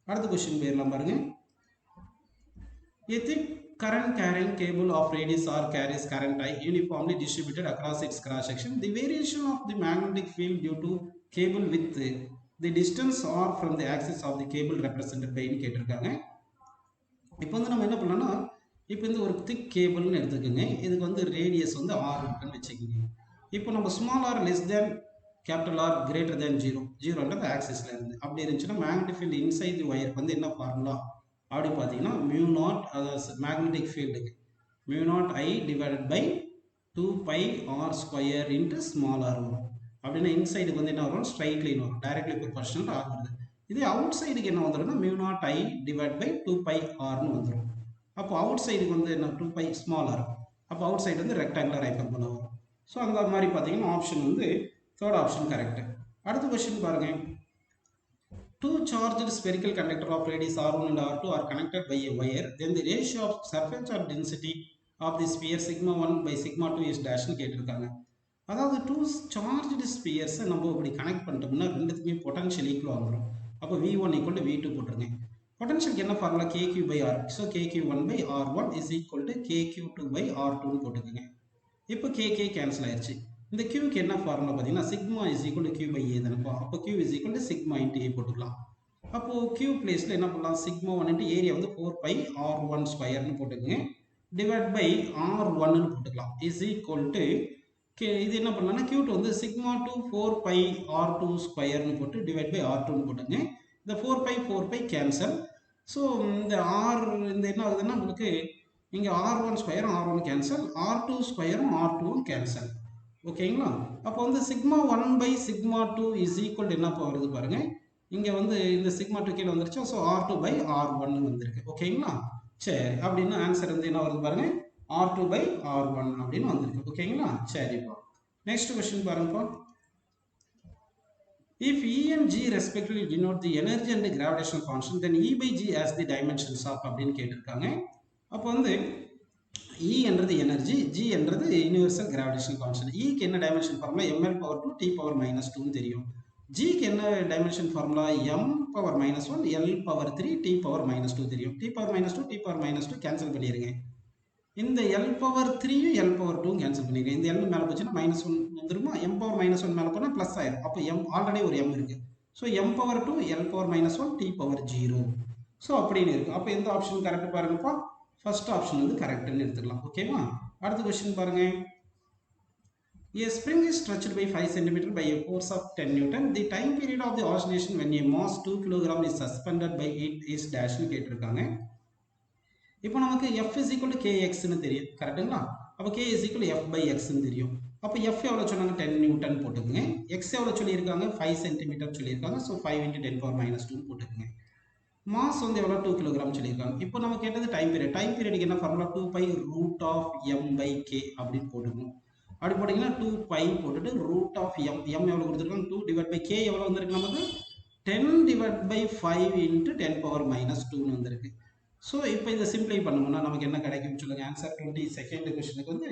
அடுத்த கொஸ்டின் போயிடலாம் பாருங்க. A thick current carrying cable of radius r carries current I uniformly distributed across its cross section. The variation of the magnetic field due to cable width, the distance r from the axis of the cable represented by கேட்டிருக்காங்க. இப்போ வந்து நம்ம என்ன பண்ணலாம்னா, இப்போ இந்த ஒரு திக் கேபிள்னு எடுத்துக்கோங்க. இதுக்கு வந்து ரேடியஸ் வந்து r இருக்குன்னு வச்சுக்கோங்க. இப்போ நம்ம small R less than capital R greater than 0 ஜீரோன்றது ஆக்சிஸ்ல இருந்து அப்படி இருந்துச்சுன்னா மேக்னெட்டிக் ஃபீல்டு இன்சைட் தி ஒயருக்கு வந்து என்ன ஃபார்முலா அப்படி பார்த்தீங்கன்னா மியூ நாட் அதாவது மேக்னெட்டிக் ஃபீல்டுக்கு mu naught I divided by 2 by R square into small R வரும். அப்படின்னா இன்சைடுக்கு வந்து என்ன வரும், ஸ்ட்ரைட் லைன் வரும், டைரக்ட்லி ப்ரொபோர்ஷனல் ஆர் வருது. இதே அவுட் சைடுக்கு என்ன வந்துடும்னா mu naught I divide by 2 by ஆர்னு வந்துடும். அப்போ அவுட் சைடுக்கு வந்து என்ன 2 பை ஸ்மால் ஆர், அப்போ அவுட் சைடு வந்து ரெக்டாங்குலர் ஹைப்பர்போலா வரும். ஸோ அந்த மாதிரி பார்த்தீங்கன்னா ஆப்ஷன் வந்து தேர்ட் ஆப்ஷன் கரெக்ட். அடுத்த கொஸ்டின் பாருங்க. Two charged spherical conductor of radius r1 and r2 are connected by a wire. Then the ratio of surface charge density of the sphere sigma 1 by sigma 2 is dash னு கேட்டிருக்காங்க. அதாவது two charged ஸ்பியர்ஸை நம்ம இப்படி connect பண்ணிட்டோம்னா ரெண்டுத்துக்குமே potential equal வந்துடும். அப்போ v1 equal to v2 போட்டுருங்க. பொட்டன்ஷியலுக்கு என்ன formula kq by r. So kq1 by r1 is equal to kq2 by r2னு போட்டுக்கோங்க. இப்போ kk கேன்சல் ஆயிடுச்சு. இந்த qக்கு என்ன ஃபார்முலா பார்த்தீங்கன்னா sigma is equal to q by A தானப்பா. அப்போ q is equal to sigma into A போட்டுக்கலாம். அப்போ q பிளேஸில் என்ன பண்ணலாம், சிக்மா 1 இன்ட்டு ஏரியா வந்து 4 பை r1 ஸ்கொயர்னு போட்டுக்கோங்க டிவைட் பை r1னு போட்டுக்கலாம் இஸ் ஈக்குவல் டு இது என்ன பண்ணலாம்னா q2 வந்து சிக்மா 2 4 பை r2 ஸ்கொயர்னு போட்டு டிவைட் பை r2னு போட்டுங்க. இந்த 4 பை கேன்சல். ஸோ இந்த r இந்த என்ன ஆகுதுன்னா உங்களுக்கு இங்கே r1 ஸ்கொயரும் r1 cancel, r2 ஸ்கொயரும் r2வும் cancel. ஓகேங்களா. அப்போ வந்து sigma 1 by sigma 2 is equal என்ன வருது பாருங்க, இங்கே வந்து இந்த சிக்மா 2 கீழே வந்துருச்சு. ஸோ r2 பை r1 வந்திருக்கு. ஓகேங்களா. சரி, அப்படின்னு ஆன்சர் வந்து என்ன வருது பாருங்க, r2 by r1 அப்படின்னு வந்திருக்கு. ஓகேங்களா. சரிப்பா. நெக்ஸ்ட் கொஸ்டின் பாருங்கப்பா. If E and G respectively denote the energy and the gravitational constant, then E by G has the dimensions of அப்படின்னு கேட்டிருக்காங்க. அப்போ வந்து E என்றது எனர்ஜி, G என்றது யூனிவர்சல் கிராவிடேஷனல் கான்ஸ்டன்ட். Eக்கு என்ன dimension formula ml power 2 t power minus 2 தெரியும். Gக்கு என்ன dimension formula m power minus 1 l power 3 t power minus 2 தெரியும். t power minus 2 t power minus 2 cancel பண்ணிடுங்க. இந்த l பவர் 3யும் l பவர் 2 கேன்சல் பண்ணிடுங்க. இந்த l மேலே போச்சுன்னா மைனஸ் 1 வந்துருமா, m பவர் மைனஸ் 1 மேலே போனால் ப்ளஸ் ஆயிரும். அப்போ m ஆல்ரெடி ஒரு m இருக்கு. So m power 2 l power minus 1 t power 0. So அப்படின்னு இருக்கு. அப்போ எந்த ஆப்ஷன் கரெக்ட் பாருங்கப்பா, ஃபர்ஸ்ட் ஆப்ஷன் வந்து கரெக்ட்னு எடுத்துக்கலாம். ஓகேவா. அடுத்த கொஸ்டின் பாருங்க. A spring is stretched by 5 cm by a force of 10 Newton. The time period of the oscillation when a mass 2 kg is suspended by it is dash னு கேட்டிருக்காங்க. இப்போ நமக்கு F is equal to kx னு தெரியும், கரெக்ட்டுங்களா. அப்போ k is equal to F by x னு தெரியும். அப்போ F எவ்வளோ சொன்னாங்க, 10 நியூட்டன் போட்டுக்குங்க. x எவ்வளோ சொல்லியிருக்காங்க, 5 சென்டிமீட்டர் சொல்லியிருக்காங்க. ஸோ 5 into 10 power minus 2 போட்டுக்குங்க. மாஸ் வந்து எவ்வளோ 2 கிலோகிராம் சொல்லியிருக்காங்க. இப்போ நம்ம கேட்டது டைம் பீரியட். டைம் பீரியடுக்கு என்ன formula 2 by root of m by k அப்படின்னு போட்டுக்கணும். அப்படி போட்டிங்கன்னா 2 பை போட்டுட்டு ரூட் ஆஃப் எம் எவ்வளோ கொடுத்துருக்காங்க 2 டிவைட் பை கே எவ்வளோ வந்திருக்கு நமக்கு 10 divide by 5 into 10 power minus 2னு வந்திருக்கு. ஸோ இப்போ இதை சிம்பிளை பண்ணோம்னா நமக்கு என்ன கிடைக்கும்னு சொல்லுங்கள். ஆன்சர் 22nd கொஸ்டினுக்கு வந்து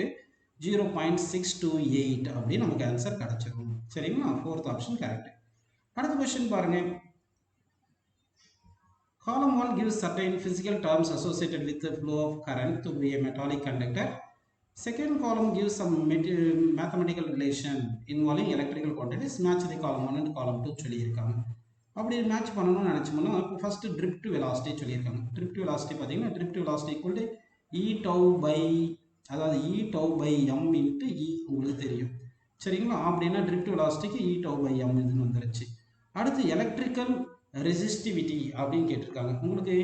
0.628 அப்படின்னு நமக்கு ஆன்சர் கிடைச்சிடும். சரிங்களா. Fourth option correct. அடுத்த கொஸ்டின் பாருங்க. Column 1 gives certain physical terms associated with the flow of current to be a metallic conductor. Second column gives some mathematical relation involving electrical quantities. Match the column 1 and column 2 சொல்லியிருக்காங்க. அப்படி match பண்ணணும்னு நினச்சோம்னா இப்போ first drift velocity சொல்லியிருக்காங்க. Drift velocity பார்த்தீங்கன்னா drift velocity equal to E tau by, அதாவது E tau by M into E உங்களுக்கு தெரியும். சரிங்களா. அப்படின்னா ட்ரிப்ட் வெலாசிட்டிக்கு இ டவு பை எம் இதுன்னு வந்துருச்சு. அடுத்து எலக்ட்ரிக்கல் ரெசிஸ்டிவிட்டி அப்படின்னு கேட்டிருக்காங்க. உங்களுக்கு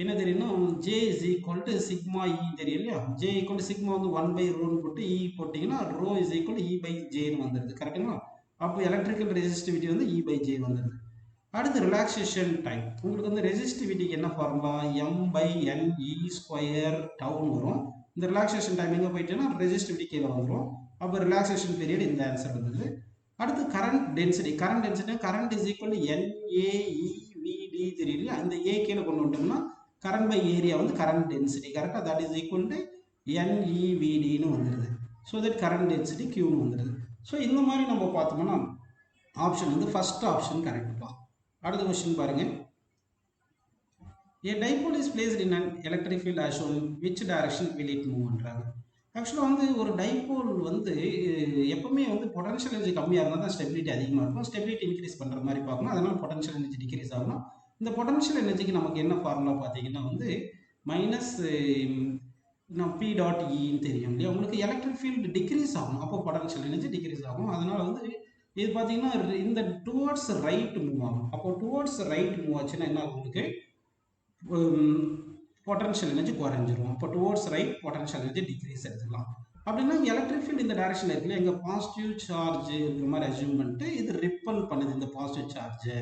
என்ன தெரியும்னா J is equal to sigma E தெரியும் இல்லையா. ஜே ஈக்குவல் டு சிக்மா வந்து 1 பை ரோன்னு போட்டு இ போட்டிங்கன்னா rho is equal to E by ஜேன்னு வந்துடுது. கரெக்டுங்களா. அப்போ எலக்ட்ரிக்கல் ரெசிஸ்டிவிட்டி வந்து இ பை ஜே வந்துடுது. அடுத்து ரிலாக்ஸேஷன் டைம். உங்களுக்கு வந்து ரெசிஸ்டிவிட்டிக்கு என்ன formula m by n e square tau வரும். இந்த ரிலாக்ஸேஷன் டைம் எங்கே போயிட்டுன்னா ரெசிஸ்டிவிட்டி கீழே வந்துடும். அப்போ ரிலாக்ஸேஷன் பீரியட் இந்த ஆன்சர் வந்தது. அடுத்து current density. Current is equal to NAEVD தெரியலையா. இந்த ஏ கீழே கொண்டு வந்துட்டோம்னா கரண்ட் பை ஏரியா வந்து கரண்ட் டென்சிட்டி கரெக்டாக தட் இஸ் ஈக்குவல் டு NEVDன்னு வந்துடுது. ஸோ தட் கரண்ட் டென்சிட்டி Qன்னு வந்துடுது. ஸோ இந்த மாதிரி நம்ம பார்த்தோம்னா ஆப்ஷன் வந்து ஃபர்ஸ்ட் ஆப்ஷன் கரெக்ட்பா. அடுத்த கொஸ்டின் பாருங்க. A dipole is placed in an electric field as shown. Which direction will it move பண்றாங்க. ஆக்சுவலாக வந்து ஒரு டைபோல் வந்து எப்பவுமே வந்து பொட்டன்ஷியல் எனர்ஜி கம்மியாக இருந்தால் தான் ஸ்டெபிலிட்டி அதிகமாக இருக்கும். ஸ்டெபிலிட்டி இன்க்ரீஸ் பண்ணுற மாதிரி பார்க்கணும். அதனால பொட்டன்ஷியல் எனர்ஜி டிக்ரீஸ் ஆகணும். இந்த பொட்டன்ஷியல் எனர்ஜிக்கு நமக்கு என்ன ஃபார்முலா பார்த்தீங்கன்னா வந்து மைனஸ் நம்ம பி டாட் இன்னு தெரியும் இல்லையா. உங்களுக்கு எலக்ட்ரிக் ஃபீல்டு டிக்ரீஸ் ஆகும், அப்போ பொட்டன்ஷியல் எனர்ஜி டிக்ரீஸ் ஆகும். அதனால வந்து இது பார்த்தீங்கன்னா இந்த டுவர்ட்ஸ் ரைட் மூவ் ஆகும். அப்போ டுவர்ட்ஸ் ரைட் மூவ் ஆச்சுன்னா என்ன உங்களுக்கு பொட்டன்ஷியல் எனர்ஜி குறைஞ்சிரும். அப்போ towards right potential energy decrease எடுத்துக்கலாம். அப்படின்னா எலக்ட்ரிக் ஃபீல்டு இந்த டைரக்ஷனில் இருக்குல்ல, எங்கள் பாசிட்டிவ் சார்ஜ் இருக்கிற மாதிரி அசியூம் பண்ணிட்டு இது ரிப்பல் பண்ணுது இந்த பாசிட்டிவ் சார்ஜை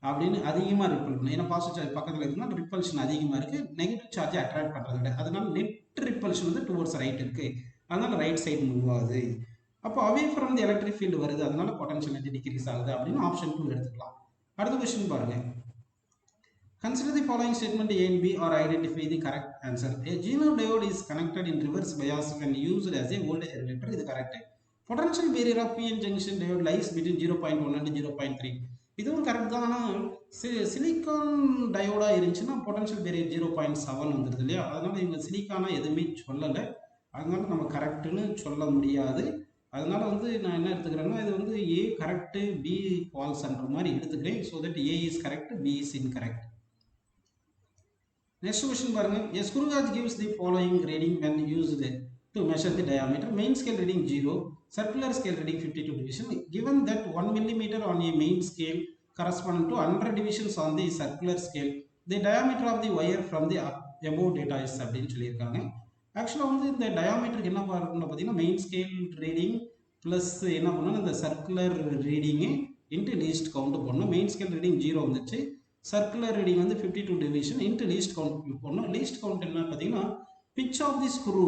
அப்படின்னு அதிகமாக ரிப்பல் பண்ணும். ஏன்னா பாசிட்டிவ் சார்ஜ் பக்கத்தில் இருக்குன்னா ரிப்பல்ஷன் அதிகமாக இருக்குது, நெகட்டிவ் சார்ஜை அட்ராக்ட் பண்ணுறது விட. அதனால நெட் ரிப்பல்ஷன் வந்து டுவர்ட்ஸ் ரைட் இருக்குது, அதனால ரைட் சைடு மூவ் ஆகுது. அப்போ away from the electric field வருது, அதனால பொட்டன்ஷியல் எனர்ஜி டிக்ரீஸ் ஆகுது அப்படின்னு ஆப்ஷன் 2 எடுத்துக்கலாம். அடுத்த கொஸ்டின் பாருங்க. Consider the following statement A and B or identify the correct answer. A Gino diode is connected in reverse bias when used as a voltage regulator. This is correct. Potential barrier of PN junction diode lies between 0.1 and 0.3. இதுவும் correct தான். ஆனால் silicon டயோடா இருந்துச்சுன்னா potential barrier 0.7 வந்துடுது இல்லையா. அதனால இவங்க சிலிக்கானா எதுவுமே சொல்லலை, அதனால நம்ம கரெக்டுன்னு சொல்ல முடியாது. அதனால வந்து நான் என்ன எடுத்துக்கிறேன்னா இது வந்து ஏ கரெக்டு பி ஃபால்ஸ்ன்ற மாதிரி எடுத்துக்கிறேன். So that A is correct, B is incorrect. Next question பாருங்க. A screw gauge gives the following reading when used to measure the diameter. Main scale reading 0, circular scale reading 52 division. Given that 1 millimeter on a main scale correspond to 100 divisions on the circular scale, the diameter of the wire from the above data is அப்படின்னு சொல்லியிருக்காங்க. ஆக்சுவலாக வந்து இந்த டயாமீட்டருக்கு என்ன பண்ணணும் பார்த்தீங்கன்னா main scale reading plus என்ன பண்ணணும் இந்த சர்க்குலர் ரீடிங்கு இன்ட்டு லீஸ்ட் கவுண்ட் பண்ணணும். மெயின் ஸ்கேல் ரீடிங் 0 வந்துச்சு, சர்க்குலர் ரீடிங் வந்து 52 டிவிஷன் இன்ட்டு லீஸ்ட் கவுண்ட் பண்ணணும். லீஸ்ட் கவுண்ட் என்ன பார்த்தீங்கன்னா pitch of the screw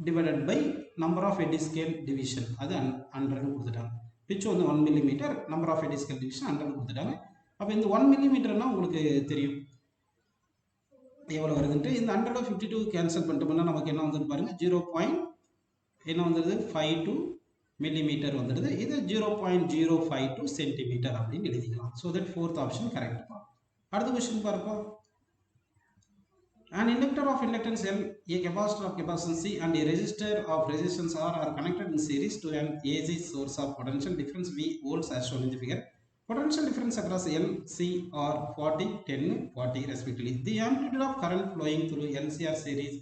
divided by number of head scale division, அது 100 கொடுத்துட்டாங்க. பிச் வந்து 1 millimeter, number of head scale division 100 கொடுத்துட்டாங்க. அப்போ இந்த 1 மில்லிமீட்டர்னா உங்களுக்கு தெரியும் எவ்வளோ வருதுன்ட்டு. இந்த 152 கேன்சல் பண்ணிட்டோம்னா நமக்கு என்ன வந்துட்டு பாருங்க 0. என்ன வந்துடுது 52 மில்லிமீட்டர் வந்துடுது. இது 0.052 சென்டிமீட்டர் அப்படின்னு எழுதிக்கலாம். So that fourth option correct. அடுத்த கொஸ்டின் பார்ப்போம். An inductor of inductance L, a capacitor of capacitance C and a resistor of resistance R are connected in series to an AC source of potential difference V volts as shown in the figure. Potential difference across L, C are 40, 10, 40 respectively. The amplitude of current flowing through LCR series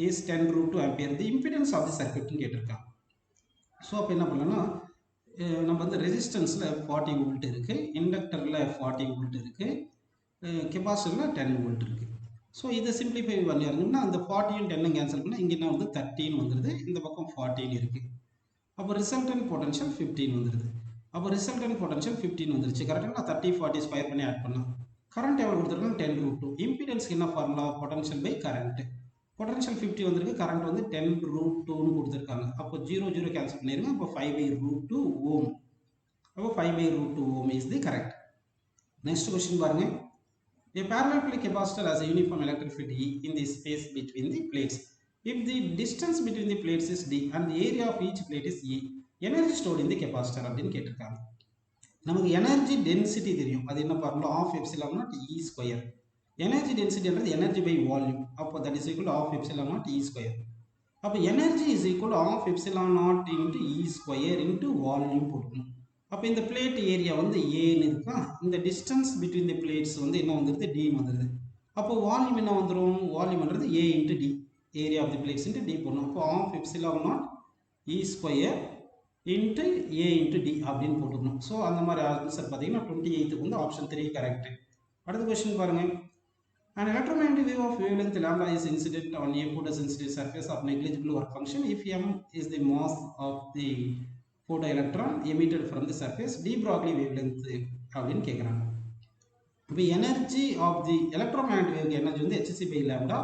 is 10 root 2 ampere. The impedance of the circuit கேட்டிருக்காங்க. So அப்போ என்ன பண்ணலாம்னா நம்ம வந்து ரெசிஸ்டன்ஸில் 40 volt இருக்குது, இண்டக்டரில் 40 volt இருக்குது, கெப்பாசிட்டரில் 10 volt இருக்குது. ஸோ இதை சிம்பிளிஃபை பண்ணி இருந்தோம்னா அந்த 40யும் 10 கேன்சல் பண்ணால் இங்கே என்ன வந்து 13 வந்துடுது, இந்த பக்கம் 14 இருக்குது. அப்போ ரிசல்டன்ட் பொட்டன்ஷியல் 15 வந்துடுது. அப்போ ரிசல்டன்ட் பொட்டன்ஷியல் 15 வந்துருச்சு. கரெக்டாக நான் 30 40 ஸ்கொயர் பண்ணி ஆட் பண்ணலாம். கரண்ட் எவ்வளோ கொடுத்துருக்காங்க 10 root 2. இம்பிடன்ஸ்க்கு என்ன formula potential by current. Potential 50 வந்திருக்கு, கரண்ட் வந்து 10 root 2ன்னு கொடுத்துருக்காங்க. அப்போ 0 கேன்சல் பண்ணிடுங்க. அப்போ 5/√2 ஓம். அப்போ 5/√2 ohm is the correct. Next question பாருங்க. A parallel plate capacitor has a uniform electric field E in the space between the plates. If the distance between the plates is D and the area of each plate is E, energy stored in the capacitor அப்படின்னு கேட்டிருக்காங்க. நமக்கு energy density தெரியும், அது என்ன formula half epsilon naught E square. Energy டென்சிட்டின்றது energy by volume. அப்போ that is equal half epsilon naught E square. அப்போ energy is equal half epsilon naught into E square into volume போட்டுக்கணும். அப்போ இந்த plate area வந்து ஏன்னு இருக்கா, இந்த டிஸ்டன்ஸ் பிட்வீன் தி பிளேட்ஸ் வந்து என்ன வந்துடுது டின்னு வந்துடுது. அப்போ வால்யூம் என்ன வந்துடும், வால்யூம்ன்றது A into D, area of the plates into D போடணும். அப்போ half epsilon naught E square into A into D அப்படின்னு போட்டுக்கணும். ஸோ அந்த மாதிரி ஆன்சர் பார்த்தீங்கன்னா 28க்கு வந்து ஆப்ஷன் 3 கரெக்ட். அடுத்த கொஸ்டின் பாருங்க. An electromagnetic wave of wavelength lambda is incident on a photosensitive surface of negligible work function if m is the mass of the photoelectron emitted from the surface. De Broglie wavelength அப்படின்னு கேட்குறாங்க. இப்போ energy of the electromagnetic wave energy வந்து hc/λ,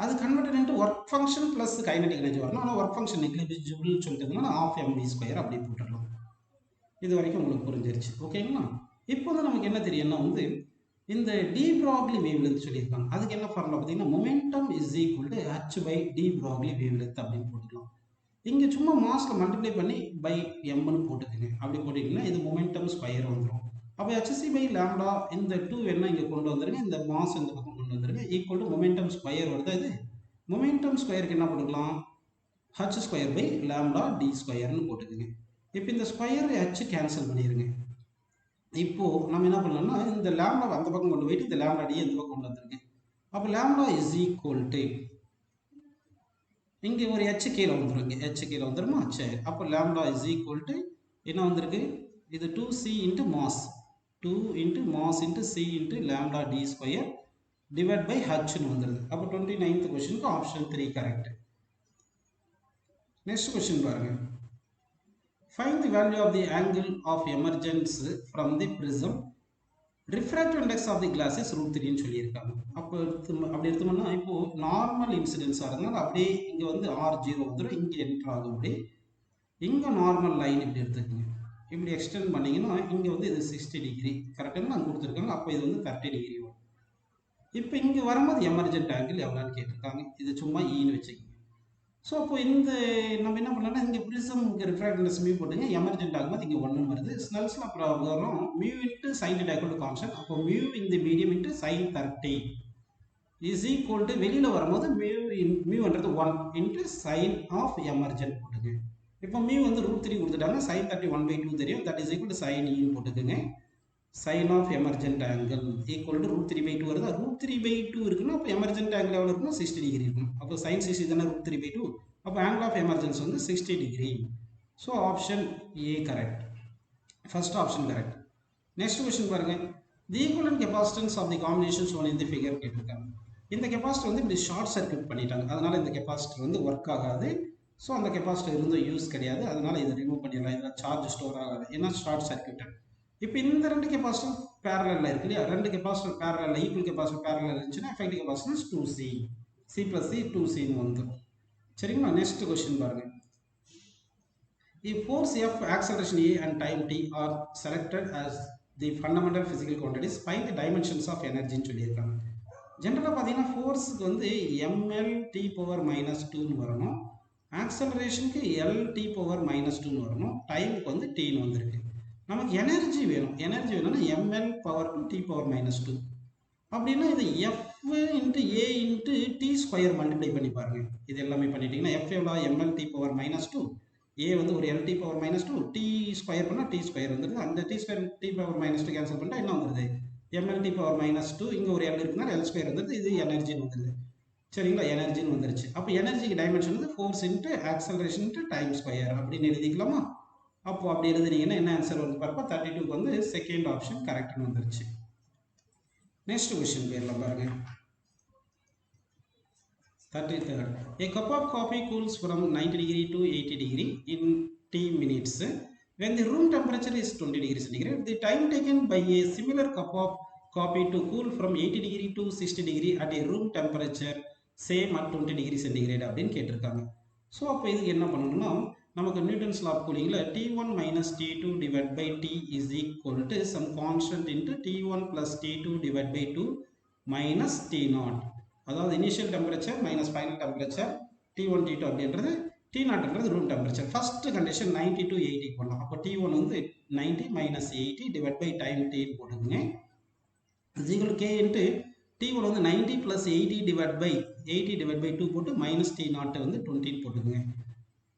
அது converted into work function plus kinetic energy வரணும். ஆனால் work function negligible சொல்லிட்டதுனால half mv square அப்படி போட்டுடலாம். இது வரைக்கும் உங்களுக்கு புரிஞ்சிருச்சு, ஓகேங்களா? இப்போ வந்து நமக்கு என்ன தெரியும்னா வந்து இந்த டி ப்ராக்லி வேவ்லென்த் சொல்லியிருக்காங்க. அதுக்கு என்ன ஃபார்முலா பார்த்தீங்கன்னா momentum is equal to h/d ப்ராக்லி wavelength அப்படின்னு போட்டுக்கலாம். இங்கே சும்மா மாஸில் மல்டிப்ளை பண்ணி பை எம்னு போட்டுக்கோங்க. அப்படி போட்டிங்கன்னா இது மொமெண்டம் ஸ்கொயர் வந்துடும். அப்போ hc by lambda இந்த 2 என்ன இங்கே கொண்டு வந்துருங்க, இந்த மாஸ் இந்த பக்கம் கொண்டு வந்துருங்க, ஈக்குவல் டு மொமெண்டம் ஸ்கொயர் வருதா இது. மொமெண்டம் ஸ்கொயருக்கு என்ன போட்டுக்கலாம், h square by lambda d ஸ்கொயர்னு போட்டுக்குங்க. இப்போ இந்த ஸ்கொயர் h கேன்சல் பண்ணிடுங்க. இப்போ நம்ம என்ன பண்ணலாம்னா இந்த லாம்டா அந்த பக்கம் கொண்டு போயிட்டு இந்த லாம்டா டி இந்த பக்கம் கொண்டு வந்துருங்க. அப்போ லாம்டா இஸ் ஈக்குவல் டு இங்கே ஒரு h கீழே வந்துடும், இங்கே h கீழே வந்துருமா. சரி, அப்போ லாம்டா இஸ் ஈக்குவல் டு என்ன வந்திருக்கு, இது 2c into mass, 2 into mass into c into lambda D square divide by ஹச்னு வந்துடுது. அப்போ 29th கொஸ்டினுக்கு ஆப்ஷன் 3 கரெக்ட். நெக்ஸ்ட் கொஸ்டின் பாருங்க. Find the value of the angle of emergence from the prism. Refractive index of the glass is √3 ன்னு சொல்லியிருக்காங்க. அப்போ அப்படி எடுத்தோம்னா இப்போ நார்மல் இன்சிடென்ஸாக இருந்தால் அப்படியே இங்கே வந்து R0 வந்துடும், இங்கே என்ட்ரு ஆகும். அப்படி இங்கே நார்மல் லைன் இப்படி எடுத்துக்கோங்க, இப்படி எக்ஸ்டெண்ட் பண்ணிங்கன்னா இங்கே வந்து இது 60 டிகிரி கரெக்டாக நான் கொடுத்துருக்காங்க. அப்போ இது வந்து 30 டிகிரி வரும். இப்போ இங்கே வரும்போது எமர்ஜென்ட் ஆங்கிள் எவ்வளோன்னு கேட்டிருக்காங்க, இது சும்மா ஈன்னு வச்சுக்கோங்க. ஸோ அப்போ இந்த நம்ம என்ன பண்ணலாம்னா இங்கே ப்ரிசம்க்கு ரிஃப்ராக்டிவ்னஸ் மியூ போட்டுங்க, எமர்ஜென்ட் ஆகும்போது இங்கே 1 வருது. ஸ்னெல்ஸ்ல அப்புறம் வரும் mu into sine θ equal to constant. அப்போ மியூ இந்த medium into sine 30 is equal to வெளியில் வரும்போது மியூன்றது 1 இன்ட்டு சைன் ஆஃப் எமர்ஜென்ட் போட்டுங்க. இப்போ மியூ வந்து √3 கொடுத்துட்டாங்க, சைன் 30 1/2 தெரியும், that is equal to sine ஈன்னு போட்டுக்குங்க. Sine of emergent angle equal to √3/2 வருது. √3/2 இருக்குன்னா அப்போ எமர்ஜென்ட் ஆங்கிள் எவ்வளோ இருக்குன்னா 60 டிகிரி இருக்கும். அப்போ சைன் 60 தானே √3/2, அப்போ ஆங்கிள் ஆஃப் எமர்ஜென்ஸ் வந்து 60 degree. So option A correct, first option correct. Next question பாருங்க. The equivalent capacitance of the combination shown in the figure கேட்டிருக்காங்க. இந்த கெப்பாசிட்டர் வந்து இப்படி ஷார்ட் சர்க்யூட் பண்ணிட்டாங்க, அதனால இந்த கெப்பாசிட்டர் வந்து ஒர்க் ஆகாது. ஸோ அந்த கெப்பாசிட்டர் இருந்தும் யூஸ் கிடையாது, அதனால இதை ரிமூவ் பண்ணிடலாம். இதில் சார்ஜ் ஸ்டோர் ஆகாது, ஏன்னா ஷார்ட் சர்க்யூட்டட். இப்போ இந்த ரெண்டு கெப்பாசிட்டர் பேரலில் இருக்கு இல்லையா, ரெண்டு கெப்பாசிட்டர் பேரலில் ஈக்குவல் கெப்பாசிட்டர் பேரலில் இருந்துச்சுன்னா effective capacitance 2c, c + c 2cன்னு வந்துடும். சரிங்களா. நெக்ஸ்ட் கொஸ்டின் பாருங்க. If force F, acceleration A and time t are selected as the fundamental physical quantities, find the dimensions of energy ன்னு சொல்லியிருக்காங்க. ஜென்ரலாக பார்த்தீங்கன்னா ஃபோர்ஸுக்கு வந்து mL(T⁻²)ன்னு வரணும், ஆக்சலரேஷனுக்கு L(T⁻²)ன்னு வரணும், டைமுக்கு வந்து Tன்னு வந்திருக்கு. நமக்கு எனர்ஜி வேணும், எனர்ஜி வேணும்னா mL(T⁻²) அப்படின்னா இது F into A into T square multiply பண்ணி பாருங்க. இது எல்லாமே பண்ணிட்டீங்கன்னா F எவ்வளோ, mL(T⁻²), A வந்து ஒரு L(T⁻²), T ஸ்கொயர் பண்ணால் T ஸ்கொயர் வந்துடுது. அந்த T ஸ்கொயர் T⁻² கேன்சல் பண்ணிட்டா என்ன வந்துடுது, mL(T⁻²), இங்கே ஒரு L இருக்குன்னா L ஸ்கொயர் வந்துடுது, இது எனர்ஜின்னு வந்துடுது. சரிங்களா, எனர்ஜின்னு வந்துருச்சு. அப்போ எனர்ஜிக்கு டைமென்ஷன் வந்து force into acceleration into time square அப்படின்னு எழுதிக்கலாமா. அப்போ அப்படி எழுதுனீங்கன்னா என்ன ஆன்சர் வந்து பார்ப்போம், 32க்கு வந்து செகண்ட் ஆப்ஷன் கரெக்ட்னு வந்துருச்சு. நெக்ஸ்ட் கொஸ்டின் போயிடலாம் பாருங்க. 33rd. A cup of coffee cools from 90 degree to 80 degree in t minutes. When the room temperature is 20 degrees centigrade, the time taken by a similar cup of coffee to cool from 80 degree to 60 degree at a room temperature same at 20 degree centigrade அப்படின்னு கேட்டிருக்காங்க. So அப்போ இதுக்கு என்ன பண்ணணும்னா நமக்கு Newton's law of கூலிங்கில் T1 - T2 divided by T is equal to some constant into T1 + T2 divided by 2 minus T0. அதாவது initial temperature minus final temperature T1 T2 அப்படின்றது, T0ன்றது room temperature. First condition 90 to 80 போடலாம். அப்போ T1 வந்து 90 - 80 divide by time T போட்டுக்குங்க. Is equal K into T1 வந்து 90 + 80 divide by 2 போட்டு minus T0 வந்து 20 போட்டுக்குங்க.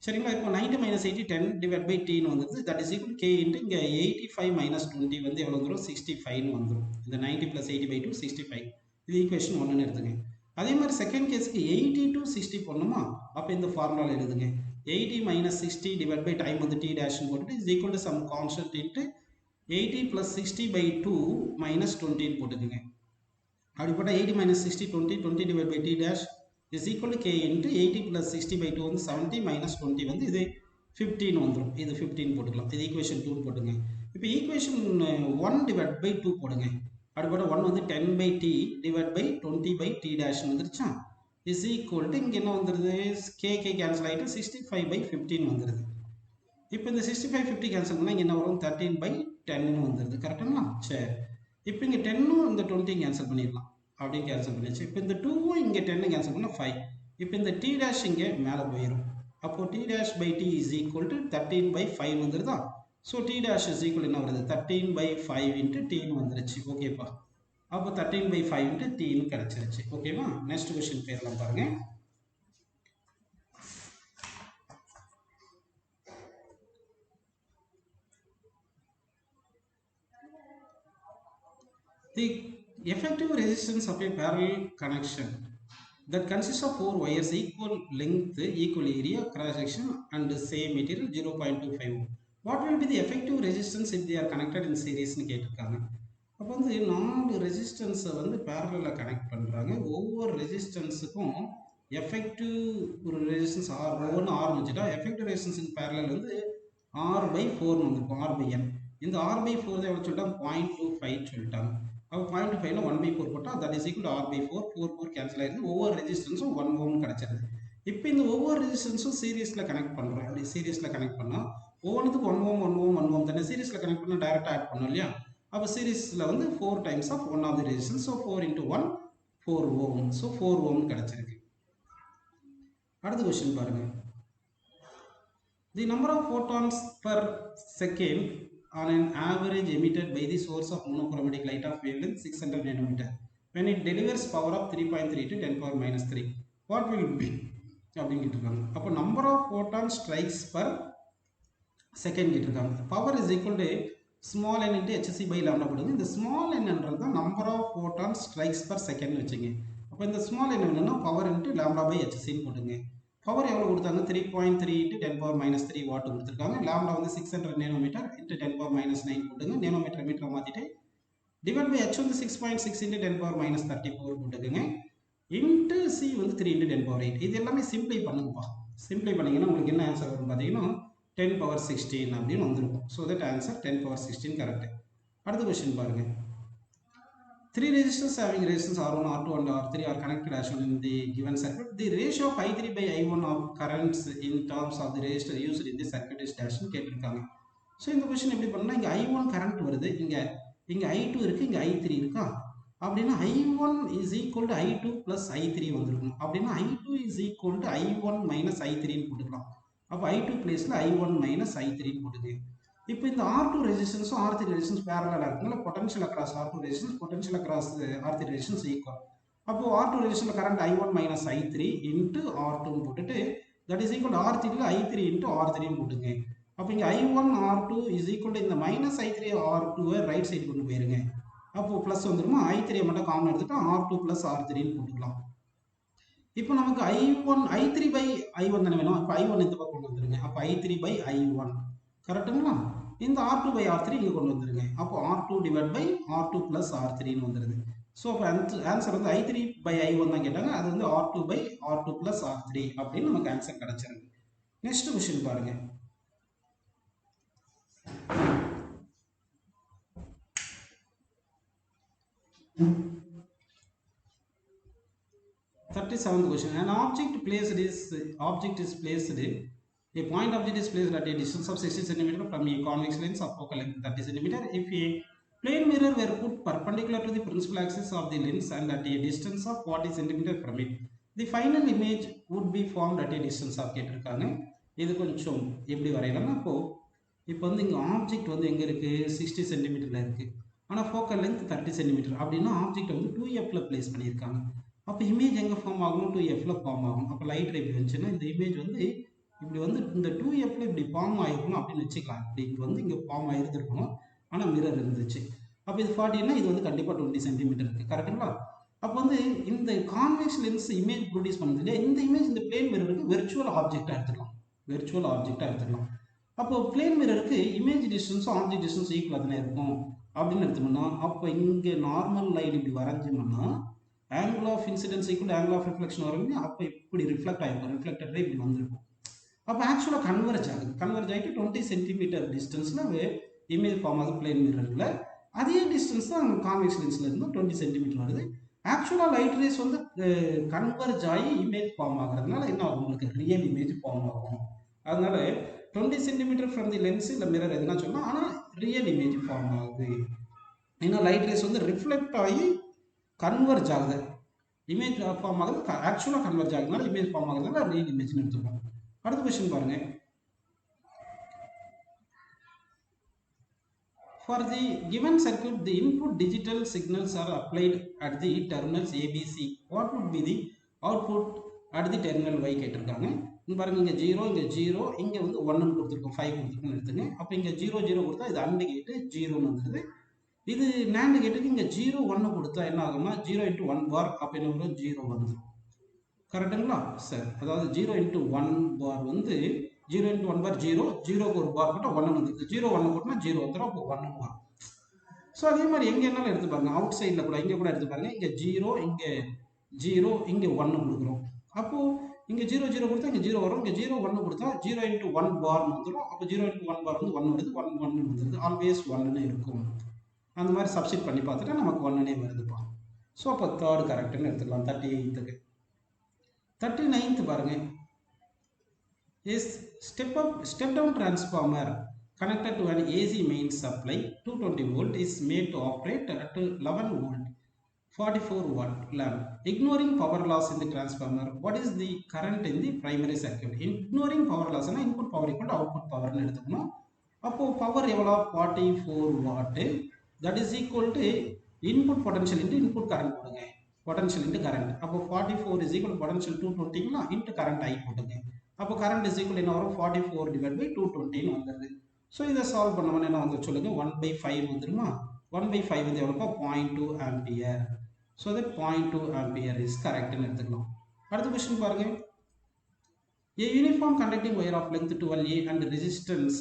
சரிங்களா. இப்போ 90 - 80 10 டிவைட் பை Tன்னு வந்துடுது, that is equal K into இங்கே 85 - 20 வந்து எவ்வளோ வந்துடும், 65ன்னு வந்துடும். இந்த 90 + 80/2 65. இது ஈக்குவேஷன் 1ன்னு எடுத்துங்க. அதே மாதிரி செகண்ட் கேஸுக்கு 80 to 60 போடணுமா, அப்போ இந்த ஃபார்முலாவில் எழுதுங்க. 80 - 60 டிவைட் பை டைம் வந்து T டேஷ்னு போட்டுட்டு is equal to some constant into 80 + 60/2 - 20ன்னு போட்டுக்குங்க. அப்படி போட்டால் 80 - 60 20, 20 divide by T dash is equal to K into 80 + 60/2 வந்து 70 - 20 வந்து இது 15 வந்துடும். இது 15 போட்டுக்கலாம். இது ஈக்குவேஷன் 2 போட்டுங்க. இப்போ ஈக்குவேஷன் 1 டிவைட் பை 2 போடுங்க. அப்படி போட்டால் 1 வந்து 10/T டிவைட் பை 20/T டேஷ்னு வந்துருச்சா, இஸ் ஈக்குவல் டு இங்கே என்ன வந்துடுது, K கேன்சல் ஆகிட்டு 65/15 வந்துடுது. இப்போ இந்த 65/50 கேன்சல் பண்ணால் இங்கே என்ன வரும், 13/10ன்னு வந்துடுது. கரெக்டுங்களா. சரி, இப்போ இங்கே 10ம் இந்த 20 கேன்சல் பண்ணிடலாம், அப்படியே கேன்சல் பண்ணிடுச்சு. இப்போ இந்த 2ம் இங்கே 10 கேன்சல் பண்ணால் 5. இப்போ இந்த T டேஷ் இங்கே மேலே போயிடும். அப்போது T dash by T is equal to 13/5 வந்துடுதா. So D dash is equal என்ன வருது 13/5 இன்ட்டு டீன்னு வந்துருச்சு. ஓகேப்பா, அப்போ 13/5 இன்ட்டு டீன்னு கிடச்சிருச்சு. ஓகேவா, நெக்ஸ்ட் கொஸ்டின் பேர்லாம் பாருங்க. The effective resistance of a parallel connection that consists of 4 wires equal length, equal area, cross section and same material 0.25 ohm. What will be the effective resistance if they are connected in series னு கேட்டிருக்காங்க. அப்போ வந்து 4 ரெசிஸ்டன்ஸை வந்து பேரலில் connect பண்ணுறாங்க. ஒவ்வொரு ரெசிஸ்டன்ஸுக்கும் effective ஒரு resistance R ஒவ்வொன்று ஆர்னு வச்சுட்டா எஃபெக்டிவ் ரெசிஸ்டன்ஸ் இன் பேரலில் வந்து R/4 வந்திருக்கும், R/N. இந்த R/4 தான் எவ்வளோ சொல்லிட்டாங்க, 0.25 சொல்லிட்டாங்க. அப்போ 0.25ல 1/4 போட்டால் that is equal R/4, 4 cancel ஆகிடுது. ஒவ்வொரு ரெசிஸ்டன்ஸும் 1 ஓம் கிடச்சிருது. இப்போ இந்த ஒவ்வொரு ரெசிஸ்டன்ஸும் சீரீஸில் கனெக்ட் பண்ணுறோம். அப்படி சீரீஸில் கனெக்ட் பண்ணால் ஒவ்வொன்றுத்துக்கு 1 ஓம் 1 ஓம் 1 ஓம் தானே. சீரீஸில் கனெக்ட் பண்ணால் டேரெக்டாக ஆட் பண்ணோம் இல்லையா. அப்போ சீரீஸில் வந்து 4 times of one of the resistance. So 4 × 1 4 ohm. So 4 ohm கிடச்சிருக்கு. அடுத்த கொஸ்டின் பாருங்கள். The number of photons per second on an average emitted by the source of monochromatic light of wavelength 600 nanometer when it delivers power of 3.3 to 10 power minus 3, what will be அப்படின்னு கேட்டிருக்காங்க. அப்போ number of photon strikes per second கேட்டிருக்காங்க. Power is equal to small n into hc by lambda போடுங்க. இந்த small என்னன்றது தான் number of photon strikes per second வச்சுங்க. அப்போ இந்த ஸ்மால் என்ன வேணும்னா பவர் இன்ட்டு லாம்டா பை hcன்னு போட்டுங்க. பவர் எவ்வளோ கொடுத்தாங்க, 3.3 × 10 power minus 3 வாட் கொடுத்துருக்காங்க. லாம்டா வந்து 600 நேனோமீட்டர் இன்ட்டு 10 power minus 9 போட்டுங்க. நேனோமீட்டர் மீட்டரை மாற்றிட்டு டிவைட் பை h வந்து 6.6 × 10 power minus 34 போட்டுக்குங்க. இன்ட்டு சி வந்து 3 × 10 power 8. இது எல்லாமே சிம்பிளை பண்ணுங்கப்பா. சிம்பிளை பண்ணிங்கன்னா உங்களுக்கு என்ன ஆன்சர் வரும் பார்த்தீங்கன்னா 10 power 16 அப்படின்னு வந்திருக்கும். So that answer 10 power 16 correct. அடுத்த கொஸ்டின் பாருங்க. 3 resistors having resistance R1, R2 and R3 are connected as shown in the given circuit. The ratio of I3/I1 of currents in terms of the resistor used in the circuit is dash னு கேட்டிருக்காங்க. So இந்த question எப்படி பண்ணலாம், இங்கே I1 current வருது, இங்கே I2 இருக்குது, இங்கே I3 இருக்கா. அப்படின்னா I1 is equal to I2 plus I3 வந்திருக்கும். அப்படின்னா I2 is equal to I1 minus I3ன்னு போட்டுக்கலாம். அப்போ I2 பிளேஸில் I1 மைனஸ் I3ன்னு போட்டுக்கு. இப்போ இந்த R2 ரெசிஸ்டன்ஸும் R3 ரெசிஸ்டன்ஸ் பேரலாக இருக்குங்களா. Potential across R2 resistance, potential across R3 resistance equal. அப்போ R2 resistance current I1 minus I3 into R2ன்னு போட்டுட்டு தட் இஸ் ஈக்குவல் R3ல I3 இன்ட்டு R3ன்னு போட்டுங்க. அப்போ இங்கே I1 R2 is equal to இந்த மைனஸ் I3 R2வை ரைட் சைடு கொண்டு போயிருங்க. அப்போ ப்ளஸ் வந்துருமா, I3 மட்டும் காமன் எடுத்துட்டா R2 ப்ளஸ் R3ன்னு போட்டுக்கலாம். இப்போ நமக்கு I3/I1 தானே வேணும். அப்போ I1 இந்த பக்கம் கொண்டு வந்துருங்க. அப்போ I3/I1 கரெக்டுங்களா. இந்த R2/R3 இங்கே கொண்டு வந்துருங்க. அப்போ R2 divide by R2 plus R3ன்னு வந்துடுது. ஸோ அப்போ ஆன்சர் வந்து I3/I1 தான் கேட்டாங்க. அது வந்து R2/R2 ப்ளஸ் R3 அப்படின்னு நமக்கு ஆன்சர் கிடச்சிருக்கு. நெக்ஸ்ட் கொஸ்டின் பாருங்க. Thirty-seventh question. An object is placed. A point object is placed at a distance of 60 cm from a convex lens of focal length 30 cm. If a plane mirror were put perpendicular to the principal axis of the lens and at a distance of 40 cm from it, the final image would be formed at a distance of கேட்டிருக்காங்க. இது கொஞ்சம் எப்படி வரையலாம்னா, இப்போ வந்து இங்கே object வந்து எங்கே இருக்குது, 60 சென்டிமீட்டரில் இருக்குது. ஆனால் ஃபோக்கல் லென்த் 30 சென்டிமீட்டர். அப்படின்னா ஆப்ஜெக்ட் வந்து 2Fல பிளேஸ் பண்ணியிருக்காங்க. அப்போ இமேஜ் எங்கே ஃபார்ம் ஆகணும், 2Fல ஃபார்ம் ஆகும். அப்போ லைட் எப்படி வந்துச்சுன்னா இந்த இமேஜ் வந்து இப்படி வந்து இந்த 2Fல இப்படி ஃபார்ம் ஆகிருக்கணும் அப்படின்னு வச்சுக்கலாம். இப்படி இங்கே வந்து இங்கே ஃபார்ம் ஆகிருந்துருக்கணும், ஆனால் மிரர் இருந்துச்சு. அப்போ இது 40ன்னா இது வந்து கண்டிப்பாக 20 சென்டிமீட்டர் இருக்குது. கரெக்டுங்களா. அப்போ வந்து இந்த கான்வெக்ஸ் லென்ஸ் இமேஜ் ப்ரொடியூஸ் பண்ணுது இல்லையா, இந்த இமேஜ் இந்த பிளேன் மிரருக்கு வெர்ச்சுவல் ஆப்ஜெக்டாக எடுத்துக்கலாம். அப்போ பிளேன் மிரருக்கு இமேஜ் டிஸ்டன்ஸும் ஆப்ஜெக்ட் டிஸ்டன்ஸ் ஈக்குவலாக தானே இருக்கும் அப்படின்னு எடுத்தோம்னா, அப்போ இங்கே நார்மல் லைன் இப்படி வரைஞ்சோம்னா angle of incidence equal angle of reflection வரும். அப்போ இப்படி ரிஃப்ளெக்ட் ஆகிருக்கும், ரிஃப்ளெக்டட் இப்படி வந்திருக்கும். அப்போ ஆக்சுவலாக கன்வெர்ஜ் ஆகிட்டு 20 சென்டிமீட்டர் டிஸ்டன்ஸில் இமேஜ் ஃபார்ம் ஆகுது பிளேன் மிரரில். அதே டிஸ்டன்ஸ் தான் கான்வெக்ஸ் லென்ஸில் இருந்து 20 சென்டிமீட்டர் வருது. ஆக்சுவலாக லைட் ரேஸ் வந்து கன்வெர்ஜ் ஆகி இமேஜ் ஃபார்ம் ஆகுறதுனால என்ன ஆகும், உங்களுக்கு ரியல் இமேஜ் ஃபார்ம் ஆகும். அதனால 20 சென்டிமீட்டர் ஃப்ரம் தி லென்ஸ் இல்லை மிரர் எதுனா சொல்லலாம், ஆனால் ரியல் இமேஜ் ஃபார்ம் ஆகுது. ஏன்னா லைட் ரேஸ் வந்து ரிஃப்ளெக்ட் ஆகி கன்வெர்ஜ் ஆகுது, இமேஜ் ஃபார்ம் ஆகுது. ஆக்சுவலாக கன்வெர்ஜ் ஆகுதுனால இமேஜ் ஃபார்ம் ஆகுதுனால ரியல் இமேஜ்னு எடுத்துக்கோங்க. அடுத்த கொஸ்டின் பாருங்க. For the given circuit, the input digital signals are applied at the terminals ABC. What would be the output at the terminal Y கேட்டிருக்காங்க. இங்க பாருங்க இங்க 0 இங்க 0 இங்க வந்து 1 ன்னு கொடுத்திருக்கோம் 5 கொடுத்திருக்கோம்னு எடுத்துங்க. அப்ப இங்க 0 0 கொடுத்தா இது AND கேட் 0 ன்னு வந்துருது. இது NAND கேட்டுக்கு இங்க 0 1 கொடுத்தா என்ன ஆகும்னா 0 into 1 bar அப்ப என்ன வரும் 0 வந்துரும். கரெக்ட்டுங்களா? சரி. அதாவது 0 into 1 bar வந்து 0 into 1 bar 0 0க்கு ஒரு பார் போட்டா 1 வந்துருது. 0 1 போட்டா 0 வந்துரும். அப்போ 1 ன்னு வரும். ஸோ அதே மாதிரி எங்க என்னாலும் எடுத்து பாருங்க. அவுட் சைடில் கூட இங்க கூட எடுத்து பாருங்க. இங்க 0 இங்க 0 இங்க 1 கொடுக்குறோம். அப்போ இங்க 0 0 கொடுத்தா இங்க 0 வரும். இங்க 0 1 கொடுத்தா 0 into 1 பார் வந்துரும். அப்போ 0 into 1 பார் வந்து 1 வருது. 1 1 வந்துருது. ஆல்வேஸ் 1 இருக்கும். அந்த மாதிரி சப்ஸ்டிட் பண்ணி பார்த்துட்டா நமக்கு 1 வருதுப்பா. ஸோ அப்போ தேர்ட் கரெக்ட்னு எடுத்துக்கலாம். 38க்கு 39th பாருங்க. is step down transformer connected to an AC main supply 220 volt is made to operate at 11 volt 44 watt lamp. Ignoring power loss in the transformer, what is the current in the primary circuit? Ignoring power loss na input power equal to output power னு எடுத்துக்கணும். அப்போ power எவ்வளோ 44 watt, that is equal to input potential into input current போடுங்க. Potential into current. அப்போ 44 is equal to potential 220 into current I போடுங்க. அப்போ current is equal to என்ன வரும் 44 divided by 220 ன்னு வந்துருது. ஸோ இதை சால்வ் பண்ணோம்னா என்ன வந்து சொல்லுங்க 1/5 வந்துருமா. 1/5 வந்து எவ்வளோப்பா 0.2 ampere. So that 0.2 ampere is correct ன்னு எடுத்துக்கலாம். அடுத்த கொஸ்டின் பாருங்க. A uniform conducting wire of length 12A and resistance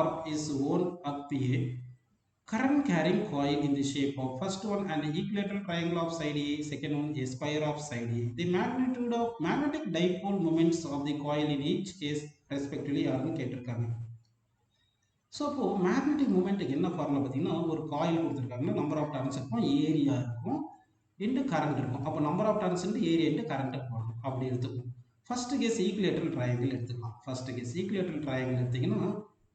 R is wound up a current carrying coil in the shape of first one an equilateral triangle of side A, second one a square of side A. The magnitude of magnetic dipole moments of the coil in each case respectively யாருன்னு கேட்டிருக்காங்க. So அப்போ magnetic மூமெண்ட்டுக்கு என்ன formula பார்த்தீங்கன்னா ஒரு coil கொடுத்துருக்காங்கன்னா number of turns இருக்கும், area இருக்கும், into current இருக்கும். அப்போ number of turns into area into current போடணும். அப்படி எடுத்துக்கணும். ஃபர்ஸ்ட் கேஸ் ஈக்குலேட்டரல் ட்ரையாங்கிள் எடுத்துக்கலாம். ஃபர்ஸ்ட் கேஸ் ஈக்குலேட்டரல் ட்ரையாங்கிள் எடுத்தீங்கன்னா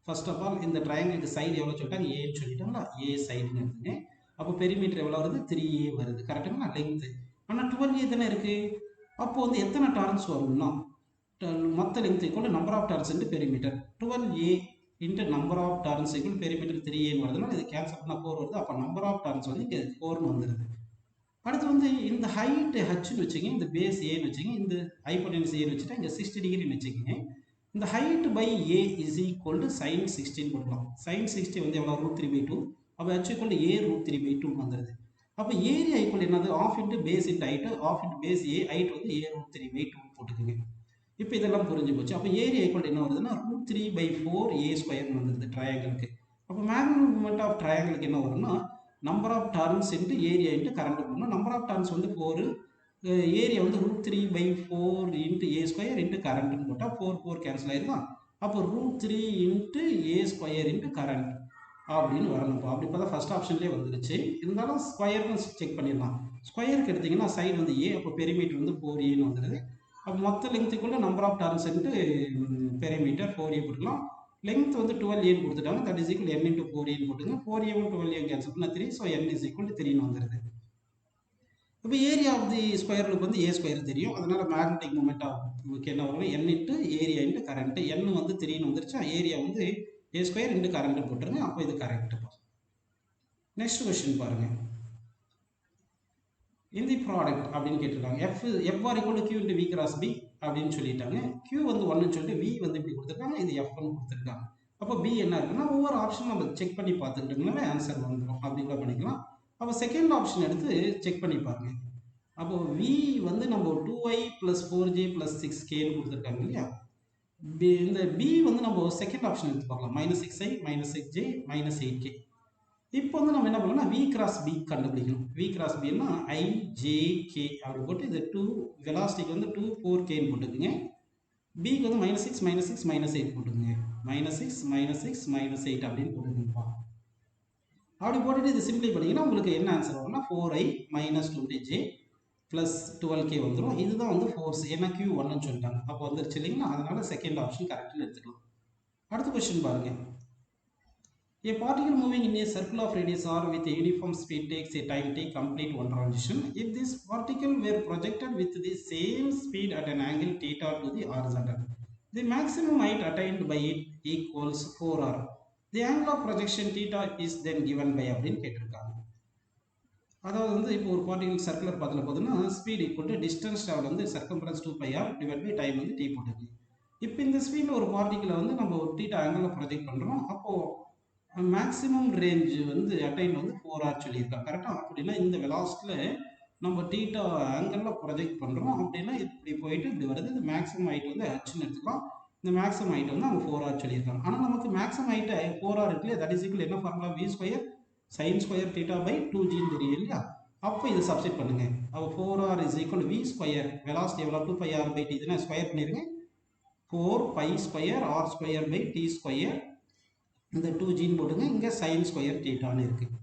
ஃபர்ஸ்ட் ஆஃப் ஆல் இந்த ட்ரையாங்கிளுக்கு சைடு எவ்வளோ சொல்லிட்டாங்க ஏன்னு சொல்லிட்டாங்களா, ஏ சைடுன்னு எடுத்துங்க. அப்போ பெரிமீட்டர் எவ்வளோ வருது 3A வருது. கரெக்டுங்களா லெங்க்த்து. ஆனால் 12A தானே இருக்கு. அப்போ வந்து எத்தனை டர்ன்ஸ் வரும்னா மொத்த length equal number of turns into perimeter 12A into number of turns equal perimeter 3A வருதுன்னா இது கேன்சல் பண்ணா 4 வருது. அப்போ நம்பர் ஆஃப் டர்ன்ஸ் வந்து இங்கே 4ன்னு வந்துடுது. அடுத்து வந்து இந்த ஹைட் ஹச்னு வச்சுங்க, இந்த பேஸ் ஏன்னு வச்சுங்க, இந்த ஹைபோடென்ஸ் ஏன்னு வச்சுட்டா இங்கே 60 டிகிரின்னு வச்சுக்கோங்க. இந்த height by A is equal to sine 16 கொடுக்கலாம். சைன் 60 வந்து எவ்வளோ √3/2. அப்போ ஹச் ஈக்குவல் டு ஏ √3/2 வந்துடுது. அப்போ ஏரியா ஈக்குவல் என்னது half into base into height, half into base A, height வந்து ஏ √3/2 போட்டுக்குங்க. இப்போ இதெல்லாம் புரிஞ்சு போச்சு. அப்போ ஏரியா ஈக்குவல் என்ன வருதுன்னா √3/4A² வந்துருது ட்ரையாங்கிளுக்கு. அப்போ மேக்னெட்டிக் மூமெண்ட் ஆஃப் ட்ரையாங்கிளுக்கு என்ன வரும்னா number of turns into area into current போடணும். நம்பர் ஆஃப் டர்ன்ஸ் வந்து 4, ஏரியா வந்து √3/4 இன்ட்டு A² இன்ட்டு கரண்ட்னு போட்டால் 4 கேன்சல் ஆயிருதான். அப்போ √3 இன்ட்டு A² இன்ட்டு கரண்ட் அப்படின்னு வரணும்ப்பா. அப்படி பார்த்தா ஃபர்ஸ்ட் ஆப்ஷன்லேயே வந்துருச்சு. இருந்தாலும் ஸ்கொயர்னு செக் பண்ணிடலாம். ஸ்கொயருக்கு எடுத்தீங்கன்னா சைடு வந்து ஏ, அப்போ பெரிமீட்டர் வந்து 4Aன்னு வந்துடுது. அப்போ மொத்த லெங்க்த்துக்குள்ள number of turns into perimeter 4A போட்டுக்கலாம். லெங்த் வந்து 12Aன்னு கொடுத்துட்டாங்க. That is equal n into 4Aன்னு போட்டுங்க. 4A 12A கேன்சல் பண்ணால் 3. So n is equal to 3ன்னு வந்துடுது. இப்போ area of the square loop வந்து A² தெரியும். அதனால மேக்னெட்டிக் மூமெண்ட் ஆஃப் என்ன வரும் n into area into current. n வந்து 3ன்னு வந்துருச்சா, ஏரியா வந்து A² இன்ட்டு கரண்ட் போட்டுருங்க. அப்போ இது கரெக்டுப்பா. நெக்ஸ்ட் கொஸ்டின் பாருங்க. இந்த ப்ராடக்ட் அப்படின்னு கேட்டிருக்காங்க. F are equal to Q into V cross B அப்படின்னு சொல்லிட்டாங்க. Q வந்து 1ன்னு சொல்லிட்டு V வந்து இப்படி கொடுத்துருக்காங்க, இது F1 கொடுத்துருக்காங்க. அப்போ B என்ன இருக்குன்னா ஒவ்வொரு ஆப்ஷன் நம்ம செக் பண்ணி பார்த்துக்கிட்டோம்னாவே ஆன்சர் வந்துடும். அப்படி கூட பண்ணிக்கலாம். அப்போ செகண்ட் ஆப்ஷன் எடுத்து செக் பண்ணி பாருங்க. அப்போ V வந்து நம்ம 2i + 4j + 6kன்னு கொடுத்துருக்காங்க இல்லையா. இந்த B வந்து நம்ம செகண்ட் ஆப்ஷன் எடுத்து பார்க்கலாம். -6i -6j -8k. இப்போ வந்து நம்ம என்ன பண்ணலாம்னா V கிராஸ் B கண்டுபிடிக்கணும். V கிராஸ் Bன்னா IJK அப்படி போட்டு இது 2 வெலாசிட்டிக்கு வந்து 2 4kன்னு போட்டுக்குங்க. Bக்கு வந்து -6 -6 -8 போட்டுக்குங்க. -6 -6 -8 அப்படின்னு போட்டுக்குங்கப்பா. அப்படி போட்டுட்டு இது சிம்பிளை பண்ணிங்கன்னா உங்களுக்கு என்ன ஆன்சர் வரும்னா 4i -20j + 12k வந்துடும். இதுதான் வந்து ஃபோர்ஸ். ஏன்னா Q1ன்னு சொல்லிட்டாங்க. அப்போ வந்துருச்சு இல்லைங்களா. அதனால செகண்ட் ஆப்ஷன் கரெக்ட்னு எடுத்துக்கலாம். அடுத்த கொஸ்டின் பாருங்க. A particle moving in a circle of radius r with a uniform speed takes a time t complete one transition. If this particle were projected with the same speed at an angle theta to the horizontal, the maximum height attained by it equals 4r. The angle of projection theta is then given by அப்படின்னு கேட்டிருக்காங்க. அதாவது வந்து இப்போ ஒரு particle circular பாத்தில் பார்த்தீங்கன்னா speed equal to distance travel வந்து circumference 2πr divide by time வந்து டி போட்டுருக்கு. இப்போ இந்த ஸ்பீடில் ஒரு பார்ட்டிகளை வந்து நம்ம ஒரு தீட்டா ஆங்கிளில் ப்ரொஜெக்ட் பண்ணுறோம். அப்போது மேக்ஸிமம் ரேஞ்ச் வந்து அட்டைன் வந்து 4r சொல்லியிருக்காங்க கரெக்டாக. அப்படின்னா இந்த வெலாசிட்டியில் நம்ம தீட்டா ஆங்கிளில் ப்ரொஜெக்ட் பண்ணுறோம் அப்படின்னா இப்படி போயிட்டு இப்படி வருது. இது மேக்ஸிமம் ஹைட் வந்து ஹச்னு எடுத்துக்கலாம். இந்த மேக்ஸிமம் ஹைட் வந்து அவங்க 4r சொல்லியிருக்காங்க. ஆனால் நமக்கு மேக்ஸிமம் ஹைட்டை 4r இருக்குல்லையா, தட் இஸ் ஈக்குவல் என்ன formula, v square sin square theta by 2g தெரியும் இல்லையா. அப்போ இதை சப்ஸ்டிட் பண்ணுங்க. அப்போ 4r is equal v square velocity எவ்வளோ 2πr பை டி இதுனா ஸ்கொயர் பண்ணிருங்க. 4π square R square by T square இந்த 2gன்னு போட்டுங்க. இங்கே sin ஸ்கொயர் தீட்டான்னு இருக்குது.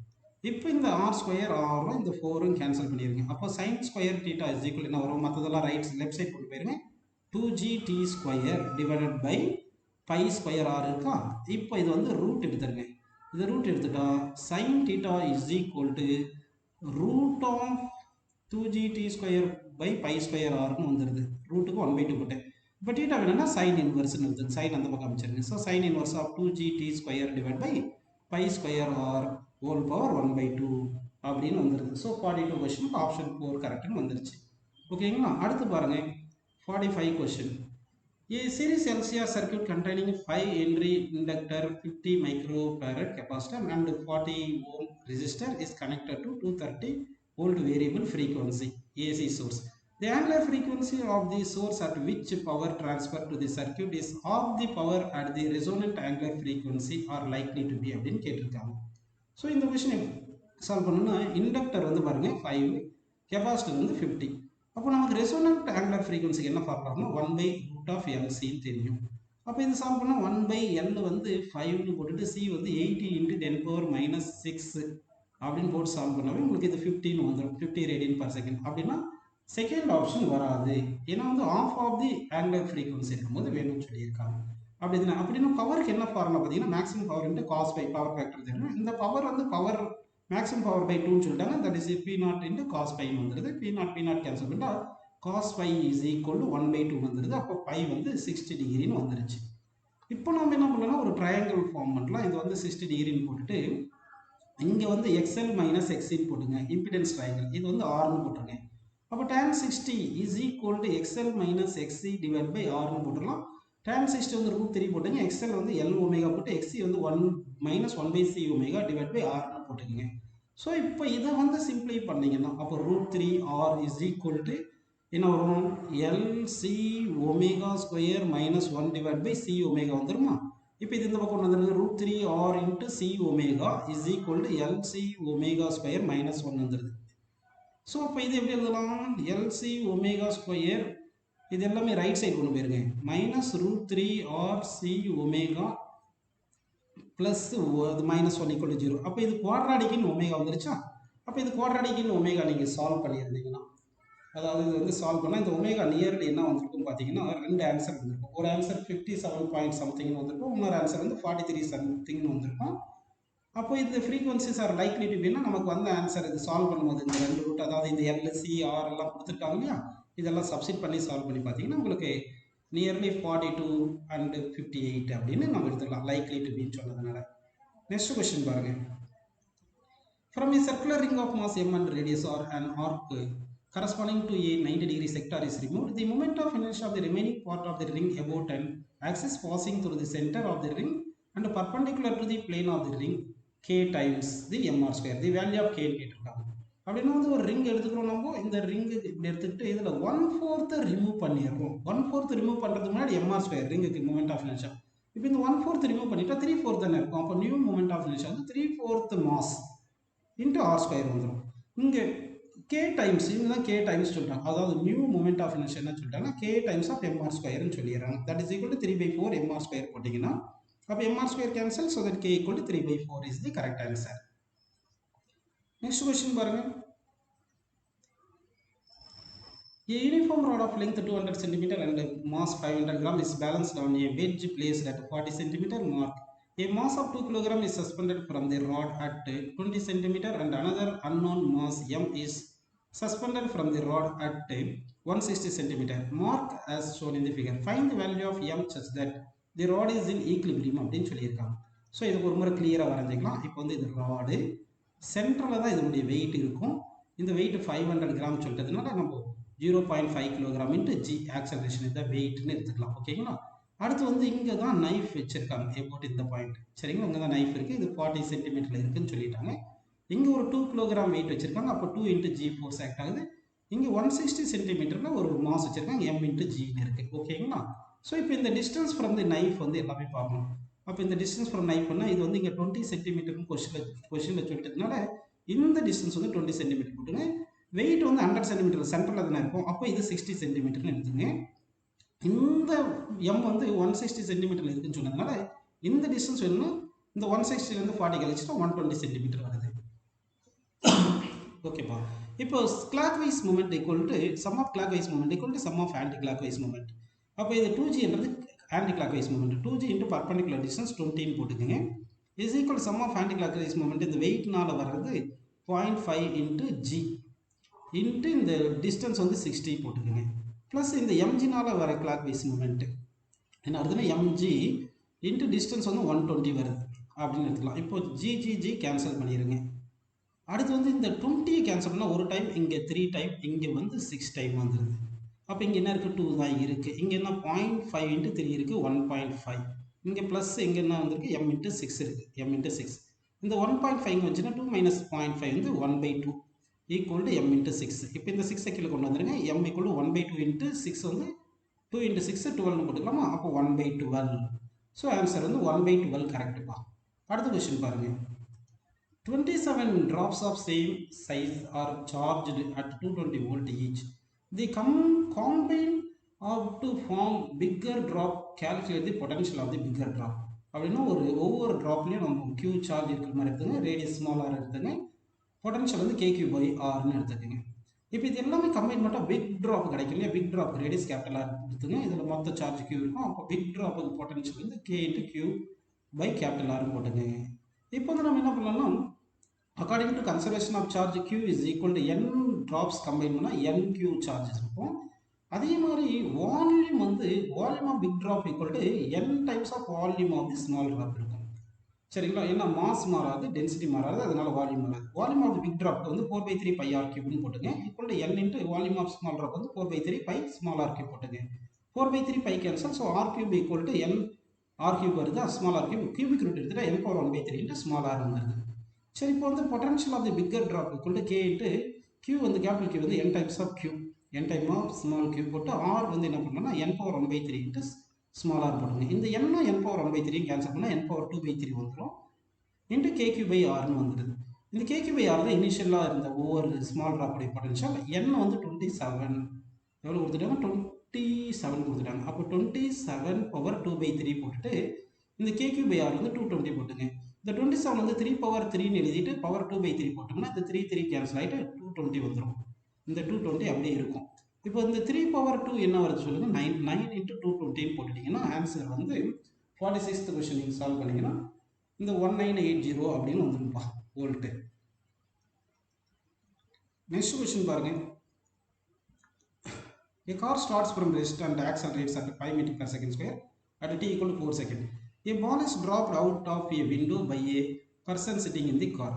இப்போ இந்த ஆர் ஸ்கொயர் ஆரும் இந்த 4ம் கேன்சல் பண்ணிடுங்க. அப்போ sin square theta is equal என்ன வரும், மற்றதெல்லாம் லெஃப்ட் சைட் கொண்டு போயிருங்க. 2gt square divided by by square R இருக்கா. இப்போ இது வந்து ரூட் எடுத்துருங்க. இது ரூட் எடுத்துட்டா sin theta is equal to root of 2gt square by by square ஆர்னு வந்துடுது. ரூட்டுக்கு 1/2 போட்டேன். இப்போ தீட்டா வேணும்னா சைன் இன்வர்ஸ்னு இருக்குது. சைன் அந்த பக்கம் அமைச்சிருங்க. So sine inverse of 2gt square divide by by square R whole power 1/2 அப்படின்னு வந்துடுது. ஸோ 42 கொஸ்டினுக்கு ஆப்ஷன் 4 கரெக்டுன்னு வந்துருச்சு. ஓகேங்களா. அடுத்து பாருங்க 45 question. A series LCR circuit containing 5 Henry inductor, 50 microfarad capacitor and 40 ohm resistor is connected to 230 volt variable frequency AC source. The angular frequency of the source at which power transfer to the circuit is half the power at the resonant angular frequency are likely to be அப்படின்னு கேட்டிருக்காங்க. So இந்த question solve பண்ணணும்னா inductor வந்து பாருங்க 5, capacitor வந்து 50. அப்போ நமக்கு resonant angular ஃப்ரீக்வன்சிக்கு என்ன ஃபார்முலானா 1/√LCன்னு தெரியும். அப்போ இது சால்வ் பண்ணால் 1/L வந்து 5னு போட்டுட்டு C வந்து 80 × 10⁻⁶ அப்படின்னு போட்டு சால்வ் பண்ணாவே உங்களுக்கு இது 15 வந்துடும். 50 ரேடியன் பர் செகண்ட். அப்படின்னா செகண்ட் ஆப்ஷன் வராது. ஏன்னா வந்து of of the angular frequency இருக்கும்போது வேணும்னு சொல்லியிருக்காங்க. அப்படின்னா பவருக்கு என்ன ஃபார்முலா பார்த்தீங்கன்னா maximum power into cos phi power factor தெரியும். இந்த பவர் வந்து பவர் மேக்ஸிமம் பவர் பை 2ன்னு சொல்லிட்டாங்க. தட் இஸ் P0 × cos பைன்னு வந்துடுது. P0 கேன்சல் பண்ணிட்டா cos phi is equal to 1/2 வந்துடுது. அப்போ பை வந்து 60 டிகிரின்னு வந்துருச்சு. இப்போ நம்ம என்ன பண்ணலாம், ஒரு ட்ரையாங்கிள் ஃபார்ம் பண்ணலாம். இது வந்து 60 டிகிரின்னு போட்டுட்டு இங்கே வந்து XL மைனஸ் XCன்னு போட்டுங்க. இம்பிடன்ஸ் ட்ரையாங்கிள் இது வந்து ஆர்னு போட்டுருங்க. அப்போ tan 60 is equal to XL minus XC divide by ஆர்னு போட்டுடலாம். tan 60 வந்து √3 போட்டுங்க. XL வந்து L ஒமேகா போட்டு XC வந்து 1 minus 1/C omega divide by ஆர்னு போட்டுக்கோங்க. ஸோ இப்போ இதை வந்து சிம்பிளை பண்ணிங்கன்னா அப்போ √3R இஸ் ஈக்குவல் டு என்ன வரும், LC omega square minus 1 divide by C omega வந்துருமா. இப்போ இது இந்த பக்கம் வந்துருது. √3R × C omega is equal to LC omega square minus 1 வந்துடுது. ஸோ அப்போ இது எப்படி எழுதலாம், LC ஒமேகா ஸ்கொயர் இது எல்லாமே ரைட் சைடு கொண்டு போயிருங்க. Minus √3R C omega plus -1 = 0. அப்போ இது குவாட்ராடிக்கின் ஒமேகா வந்துருச்சா. அப்போ இது குவாட்ராடிக்கின் ஒமேகா நீங்கள் சால்வ் பண்ணியிருந்தீங்கன்னா, அதாவது இது வந்து சால்வ் பண்ணால் இந்த ஒமேகா நியர்லி என்ன வந்திருக்கும் பார்த்தீங்கன்னா 2 ஆன்சர் வந்திருக்கும். ஒரு ஆன்சர் 57 பாயிண்ட் சம்திங்னு வந்திருக்கும். இன்னொரு ஆன்சர் வந்து 43 சம்திங்னு வந்திருக்கும். அப்போ இந்த ஃப்ரீக்வன்சிஸ் ஆர் லைக்லி டு பின்னா நமக்கு வந்த ஆன்சர் இது சால்வ் பண்ணும்போது இந்த 2 ரூட் அதாவது இந்த LCR எல்லாம் கொடுத்துருக்காங்க இல்லையா, இதெல்லாம் சப்ஸ்டிட் பண்ணி சால்வ் பண்ணி பார்த்தீங்கன்னா உங்களுக்கு நியர்லி 42 அண்ட் 58 அப்படின்னு நம்ம எடுத்துக்கலாம் லைக்லி டு பின்னு சொன்னதுனால. நெக்ஸ்ட் கொஸ்டின் பாருங்க. From a circular ring of mass m and radius or an arc corresponding to a 90 degree sector is removed, the moment of inertia of the remaining part of the ring about an axis passing through the center of the ring and perpendicular to the plane of the ring k times the mr square. The value of k கேட்டிருக்காங்க. அப்படின்னா வந்து ஒரு ring எடுத்துக்கிறோம். நம்ம இந்த ring இப்படி எடுத்துக்கிட்டு இதில் 1/4 ரிமூவ் பண்ணிடுறோம். 1/4 ரிமூவ் பண்ணுறதுக்கு முன்னாடி mr ஸ்கொயர் ரிங்குக்கு மூமெண்ட் ஆஃப் இனர்ஷியா. இப்போ இந்த 1/4 ரிமூவ் பண்ணிட்டா 3/4 தானே இருக்கும். அப்போ நியூ மூமெண்ட் ஆஃப் இனர்ஷியா வந்து 3/4 மாஸ் இன்ட்டு ஆர் ஸ்கொயர் வந்துடும். இங்கே கே டைம்ஸ் இதுதான் கே டைம்ஸ் சொல்லிட்டாங்க. அதாவது நியூ மூமெண்ட் ஆஃப் இனர்ஷியா என்ன சொல்லிட்டாங்கன்னா கே டைம்ஸ் ஆஃப் எம்ஆர் ஸ்கொயர்னு சொல்லிடுறாங்க. That is equal to 3/4 mr square போட்டிங்கன்னா அப்போ mr square cancel. So that K equal to 3/4 is the correct answer. Next question பாருங்க. A uniform rod of length 200 cm and mass 500 gram is balanced on a wedge placed at 40 cm mark. A mass of 2 kg is suspended from the rod at 20 cm and another unknown mass m is suspended from the rod at 160 cm. Mark as shown in the figure. Find the value of m such that the rod is in equilibrium அப்படின்னு சொல்லியிருக்காங்க. So இதுக்கு ஒரு முறை கிளியராக வரைஞ்சிக்கலாம். இப்போ வந்து இது rod சென்டரில் தான் இதனுடைய வெயிட் இருக்கும். இந்த வெயிட் 500 கிராம் சொல்லிட்டதுனால நம்ம 0.5 கிலோகிராம் இன்ட்டு ஜி ஆக்சலரேஷன் இந்த வெயிட்னு எடுத்துக்கலாம். ஓகேங்களா? அடுத்து வந்து இங்கே தான் நைஃப் வச்சிருக்காங்க எபோட் இந்த பாயிண்ட். சரிங்களா? இங்கே தான் நைஃப் இருக்குது. இது 40 சென்டிமீட்டரில் இருக்குன்னு சொல்லிட்டாங்க. இங்கே ஒரு 2 கிலோகிராம் வெயிட் வச்சிருக்காங்க. அப்போ 2 இன்ட்டு ஜி ஃபோர்ஸ் ஆக்ட் ஆகுது. இங்கே 160 சென்டிமீட்டரில் ஒரு மாஸ் வச்சிருக்காங்க. எம் இன்ட்டு ஜின்னு இருக்குது. ஓகேங்களா? ஸோ இப்போ இந்த டிஸ்டன்ஸ் ஃப்ரம் தி நைஃப் வந்து எல்லாமே பார்க்கணும். அப்போ இந்த டிஸ்டன்ஸ் ஃப்ரம் நைஃப் பண்ணால் இது வந்து இங்கே 20 சென்டிமீட்டர்னு கொஸ்டினில் சொல்லிட்டதுனால இந்த டிஸ்டன்ஸ் வந்து 20 சென்டிமீட்டர் போட்டுங்க. வெயிட் வந்து 100 சென்டிமீட்டர் சென்டரில் தானே இருக்கும். அப்போ இது 60 சென்டிமீட்டர்னு எடுத்துங்க. இந்த எம் வந்து 160 சென்டிமீட்டர் இருக்குன்னு சொன்னதுனால இந்த டிஸ்டன்ஸ் வேணும்னா இந்த 160லேருந்து 40 கழிச்சுட்டா 120 சென்டிமீட்டர் வருது. ஓகேப்பா. இப்போ clock wise moment equal to sum of clock wise moment equal to sum of anti clock wise moment. அப்போ இது 2Gன்றது anti clock wise moment. 2G into perpendicular distance 20ன்னு போட்டுக்கோங்க. Is equal sum of anti clock wise moment. இந்த வெயிட்னால வர்றது 0.5 into G into இந்த distance வந்து 60 போட்டுக்கோங்க. ப்ளஸ் இந்த எம்ஜினால் வர கிளாக் வைஸ் மூமெண்ட் என்ன வருதுன்னா எம்ஜி இன்ட்டு டிஸ்டன்ஸ் வந்து 120 வருது அப்படின்னு எடுத்துக்கலாம். இப்போ ஜி கேன்சல் பண்ணிடுங்க. அடுத்து வந்து இந்த 20 கேன்சல் பண்ணால் ஒரு டைம், இங்கே 3 டைம், இங்கே வந்து 6 டைம் வந்துடுது. அப்போ இங்கே என்ன இருக்குது 2 தான் இருக்குது. இங்கே என்ன 0.5 இன்ட்டு 3 இருக்குது 1.5. இங்கே ப்ளஸ் இங்கே என்ன வந்திருக்கு எம் இன்ட்டு 6 இருக்குது. எம் இன்ட்டு 6 இந்த 1.5 வந்துச்சுன்னா 2 மைனஸ் 0.5 வந்து 1/2 ஈக்குவல் டு எம் இன்ட்டு 6. இப்போ இந்த 6 கீழே கொண்டு வந்துருங்க. எம் ஈக்குவல் டு 1/2 இன்ட்டு 6 வந்து 2 இன்ட்டு 6 12 போட்டுக்கலாமா? அப்போ 1/12. ஸோ ஆன்சர் வந்து 1/12 கரெக்டுப்பா. அடுத்த கொஸ்டின் பாருங்கள். 27 drops of same size are charged at 220 volt each. They combine up to form bigger drop. Calculate the potential of the bigger drop. அப்படின்னா ஒவ்வொரு ட்ராப்லையும் நம்ம Q charge இருக்கிற மாதிரி எடுத்துங்க. ரேடியஸ் ஸ்மாலாக எடுத்துங்க. பொட்டன்ஷியல் வந்து KQ/Rன்னு எடுத்துக்கோங்க. இப்போ இது எல்லாமே கம்பைன் பண்ணால் பிக் ட்ராப் கிடைக்கும் இல்லையா? பிக் ட்ராப் ரேடியஸ் கேபிட்டலாக எடுத்துங்க. இதில் மொத்த சார்ஜ் Q இருக்கும். அப்போ பிக் ட்ராப்புக்கு பொட்டன்ஷியல் வந்து K/Q/R போட்டுங்க. இப்போ வந்து நம்ம என்ன பண்ணலாம்னா according to conservation of charge Q is equal to n drops combine பண்ணால் NQ charges இருக்கும். அதே மாதிரி வால்யூம் வந்து volume of big drop equal to n times of volume of the small drop இருக்கும். சரிங்களா? ஏன்னா மாஸ் மாறாது, டென்சிட்டி மாறாது, அதனால வால்யூம் மாறாது. Volume of the big drop வந்து 4/3 பை ஆர் கியூப்னு போட்டுங்க. Equal to n into volume of small drop வந்து 4/3 பை ஸ்மால் ஆர் கியூப் போட்டுங்க. 4/3 pi cancel. So R cube equal to n R cube வருது. Small R cube cubic root எடுத்துட்டா n power 1/3 into small R வந்துருது. சரி, இப்போ வந்து potential of the bigger drop equal to K into Q வந்து capital Q வந்து n times of Q, n time of small Q போட்டு R வந்து என்ன பண்ணணும்னா n power 1/3 into small R போடுங்க. இந்த n பவர் 1/3 கேன்சல் பண்ணால் n பவர் 2/3 வந்துடும். இன்ட்டு KQ/Rன்னு வந்துடுது. இந்த KQ/R தான் இனிஷியலாக இருந்த ஒவ்வொரு ஸ்மால் ட்ராப்புடைய பொட்டன்ஷியல். n வந்து 27 எவ்வளோ கொடுத்துட்டாங்க? 27 கொடுத்துட்டாங்க. அப்போ 27 பவர் 2/3 போட்டுட்டு இந்த KQ/R வந்து 220 போட்டுங்க. இந்த 27 வந்து 3 பவர் 3ன்னு எழுதிட்டு பவர் 2/3 போட்டோம்னா இந்த 3 கேன்சல் ஆகிட்டு 220 வந்துடும். இந்த 220 அப்படியே இருக்கும். இப்போ இந்த 3 பவர் 2 என்ன வருது சொல்லுங்கள்? 9 இன்ட்டு 220 போட்டுட்டிங்கன்னா ஆன்சர் வந்து 46th கொஸ்டின் நீங்கள் சால்வ் பண்ணிங்கன்னா இந்த 1980 அப்படின்னு வந்துருப்பா வோல்ட்டு. நெக்ஸ்ட் கொஸ்டின் பாருங்க. A car starts from rest and accelerates at 5 meters per second square at t equal to 4 seconds. A ball is dropped out of a window by a person sitting in the car.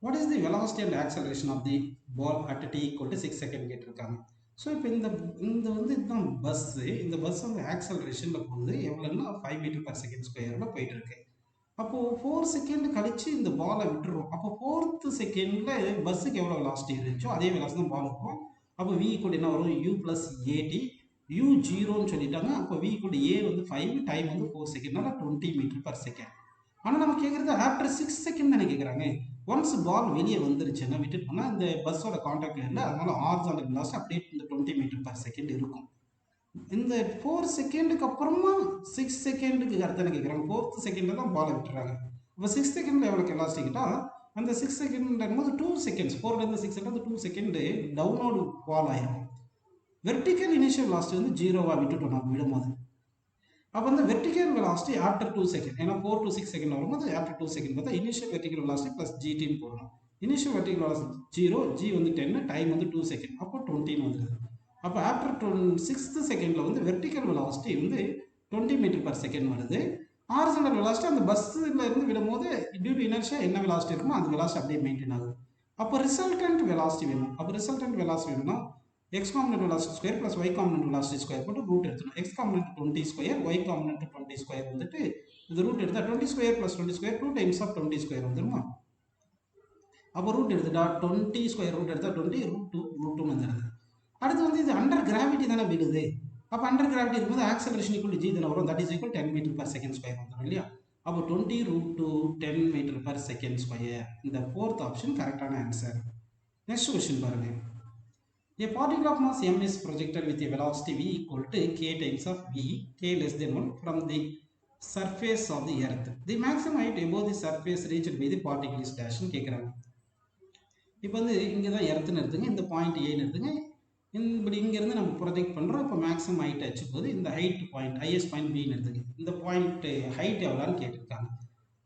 What is the velocity and acceleration of the ball at t equal to 6 seconds கேட்டிருக்காங்க. So இப்போ இந்த வந்து இதுதான் bus. இந்த bus வந்து ஆக்சலரேஷனில் போகுது. எவ்வளோன்னா 5 meter per second ஸ்கொயரில் போயிட்டு இருக்கு. அப்போது 4 செகண்ட் கழிச்சு இந்த பாலை விட்டுருவோம். அப்போ 4th செகண்டில் பஸ்ஸுக்கு எவ்வளோ வெலாசிட்டி இருந்துச்சோ அதே வெலாசிட்டி தான் பால் இருக்கும். அப்போ v ஈக்குவல் என்ன வரும்? u + at. u 0ன்னு சொல்லிட்டாங்க. அப்போ v ஈக்குவல் a வந்து 5, டைம் வந்து 4 செகண்ட்னால 20 மீட்டர் பர் செகண்ட். ஆனால் நம்ம கேட்குறது ஆஃப்டர் 6 செகண்ட் தானே கேட்குறாங்க. ஒன்ஸ் பால் வெளியே வந்துருச்சுன்னா விட்டுட்டு போனால் இந்த பஸ்ஸோட கான்டாக்டில் இல்லை, அதனால ஹாரிசான்டல் வெலாசிட்டி அப்படியே இந்த 20 மீட்டர் பர் செகண்ட் இருக்கும். இந்த 4 செகண்டுக்கு அப்புறமா 6 செகண்டுக்கு அடுத்து கேட்குறாங்க. 4th செகண்டில் தான் பாலை விட்டுறாங்க. இப்போ 6 செகண்டில் எவ்வளோ வெலாசிட்டி கேட்டால் அந்த 6 செகண்ட் போது 2 செகண்ட்ஸ் 4லேருந்து 6 செகண்ட் 2 செகண்டு டவுனோடு ஃபால் ஆயிரும். வெர்டிக்கல் இனிஷியல் வெலாசிட்டி வந்து 0வாக விட்டுட்டோம் நம்ம விடும்போது. அப்போ அந்த வெர்டிக்கல் வெலாசிட்டி ஆஃப்டர் 2 செகண்ட், ஏன்னா 4 to 6 செகண்ட் வரும்போது ஆஃப்டர் 2 செகண்ட் பார்த்தா இனிஷியல் வெர்டிக்கல் வெலாசிட்டி ப்ளஸ் ஜிடின்னு போடணும். இனிஷியல் வெர்டிக்கல் வெலாசிட்டி 0, ஜி வந்து 10, டைம் வந்து 2 செகண்ட், அப்போ 20ன்னு வந்துடுது. அப்போ ஆஃப்டர் 6th செகண்டில் வந்து வெர்டிக்கல் வெலாசிட்டி வந்து 20 மீட்டர் பர் செகண்ட் வருது. ஹாரிசான்டல் வெலாசிட்டி அந்த பஸ்ஸில் இருந்து விடும்போது டியூ டு இனர்ஷியா என்ன வெலாசிட்டி இருக்குமோ அந்த வெலாசிட்டி அப்படியே மெயின்டைன் ஆகுது. அப்போ ரிசல்டன்ட் வெலாசிட்டி வேணும். அப்போ ரிசல்டன்ட் வெலாசிட்டி வேணும்னா x component velocity square plus y component velocity square போட்டு ரூட் எடுத்துக்கணும். x component 20 square y component 20 square வந்துட்டு இது ரூட் எடுத்தால் 20 square plus 20 square 2 times of 20 square வந்துருமா? அப்போ ரூட் எடுத்துட்டா 20 ஸ்கொயர் ரூட் எடுத்தால் 20 ரூட் 2 வந்துடுது. அடுத்து வந்து இது அண்டர் கிராவிட்டி தானே விடுது. அப்போ அண்டர் கிராவிட்டி இருக்கும்போது ஆக்சலரேஷன் ஈக்குவல் ஜி தானே வரும். That is equal 10 metre per second square வந்துடும் இல்லையா? அப்போ 20 root 2 10 metre per second square. இந்த ஃபோர்த் ஆப்ஷன் கரெக்டான ஆன்சர். நெக்ஸ்ட் கொஸ்டின் பாருங்க. A particle of mass m is projected with a velocity v equal to k times of v, k less than 1 from the surface of the earth. The maximum height above the surface reached by the particle is dash ன்னு கேட்குறாங்க. இப்போ வந்து இங்கே தான் எர்த்துன்னு எடுத்துங்க, இந்த point ஏன்னு எடுத்துங்க, இப்படி இங்கேருந்து நம்ம ப்ரொஜெக்ட் பண்ணுறோம். இப்போ மேக்ஸிமம் ஹைட் வச்சு போது இந்த ஹைட் பாயிண்ட் ஹையஸ்ட் பாயிண்ட் பின்னு எடுத்துங்க. இந்த பாயிண்ட் ஹைட் எவ்வளோன்னு கேட்டிருக்காங்க.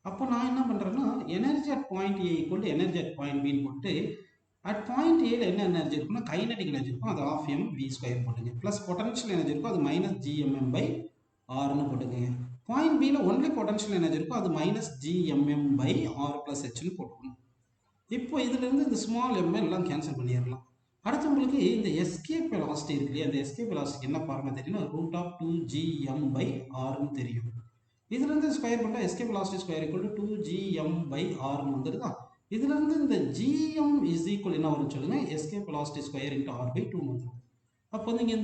அப்போ நான் என்ன பண்ணுறேன்னா energy at point A equal to energy at point பின்னு போட்டு அட் பாயிண்ட் ஏல என்ன எனர்ஜி இருக்குன்னா கைனடிக் எனர்ஜி இருக்கும், அது ஆஃப் எம் வி ஸ்கொயர் போட்டுங்க. ப்ளஸ் பொட்டன்ஷியல் எனர்ஜி இருக்கும், அது மைனஸ் ஜிஎம்எம் பை ஆர்னு போட்டுக்கோங்க. பாயிண்ட் பியில் ஒன்லி பொட்டன்ஷியல் எனர்ஜி இருக்கும், அது minus GMM by R plus ஹெச்னு போட்டுக்கணும். இப்போ இதுலேருந்து இந்த ஸ்மால் எம்எல் எல்லாம் கேன்சல் பண்ணிடலாம். அடுத்து உங்களுக்கு இந்த எஸ்கேப் வெலாசிட்டி இருக்கு இல்லையா, இந்த எஸ்கேப் வெலாசிட்டி என்ன ஃபார்முலா தெரியும்னா ரூட் ஆஃப் 2gm பை ஆர்னு தெரியும். இதுலேருந்து ஸ்கொயர் பண்ணால் escape velocity square equal to 2gm by ஆர்னு வந்துடுதா. இதுலேருந்து இந்த gm இஸ் ஈக்குவல் என்ன வரும்னு சொல்லுங்க, escape velocity square into R by 2 வந்துடும். அப்போ வந்து இங்கே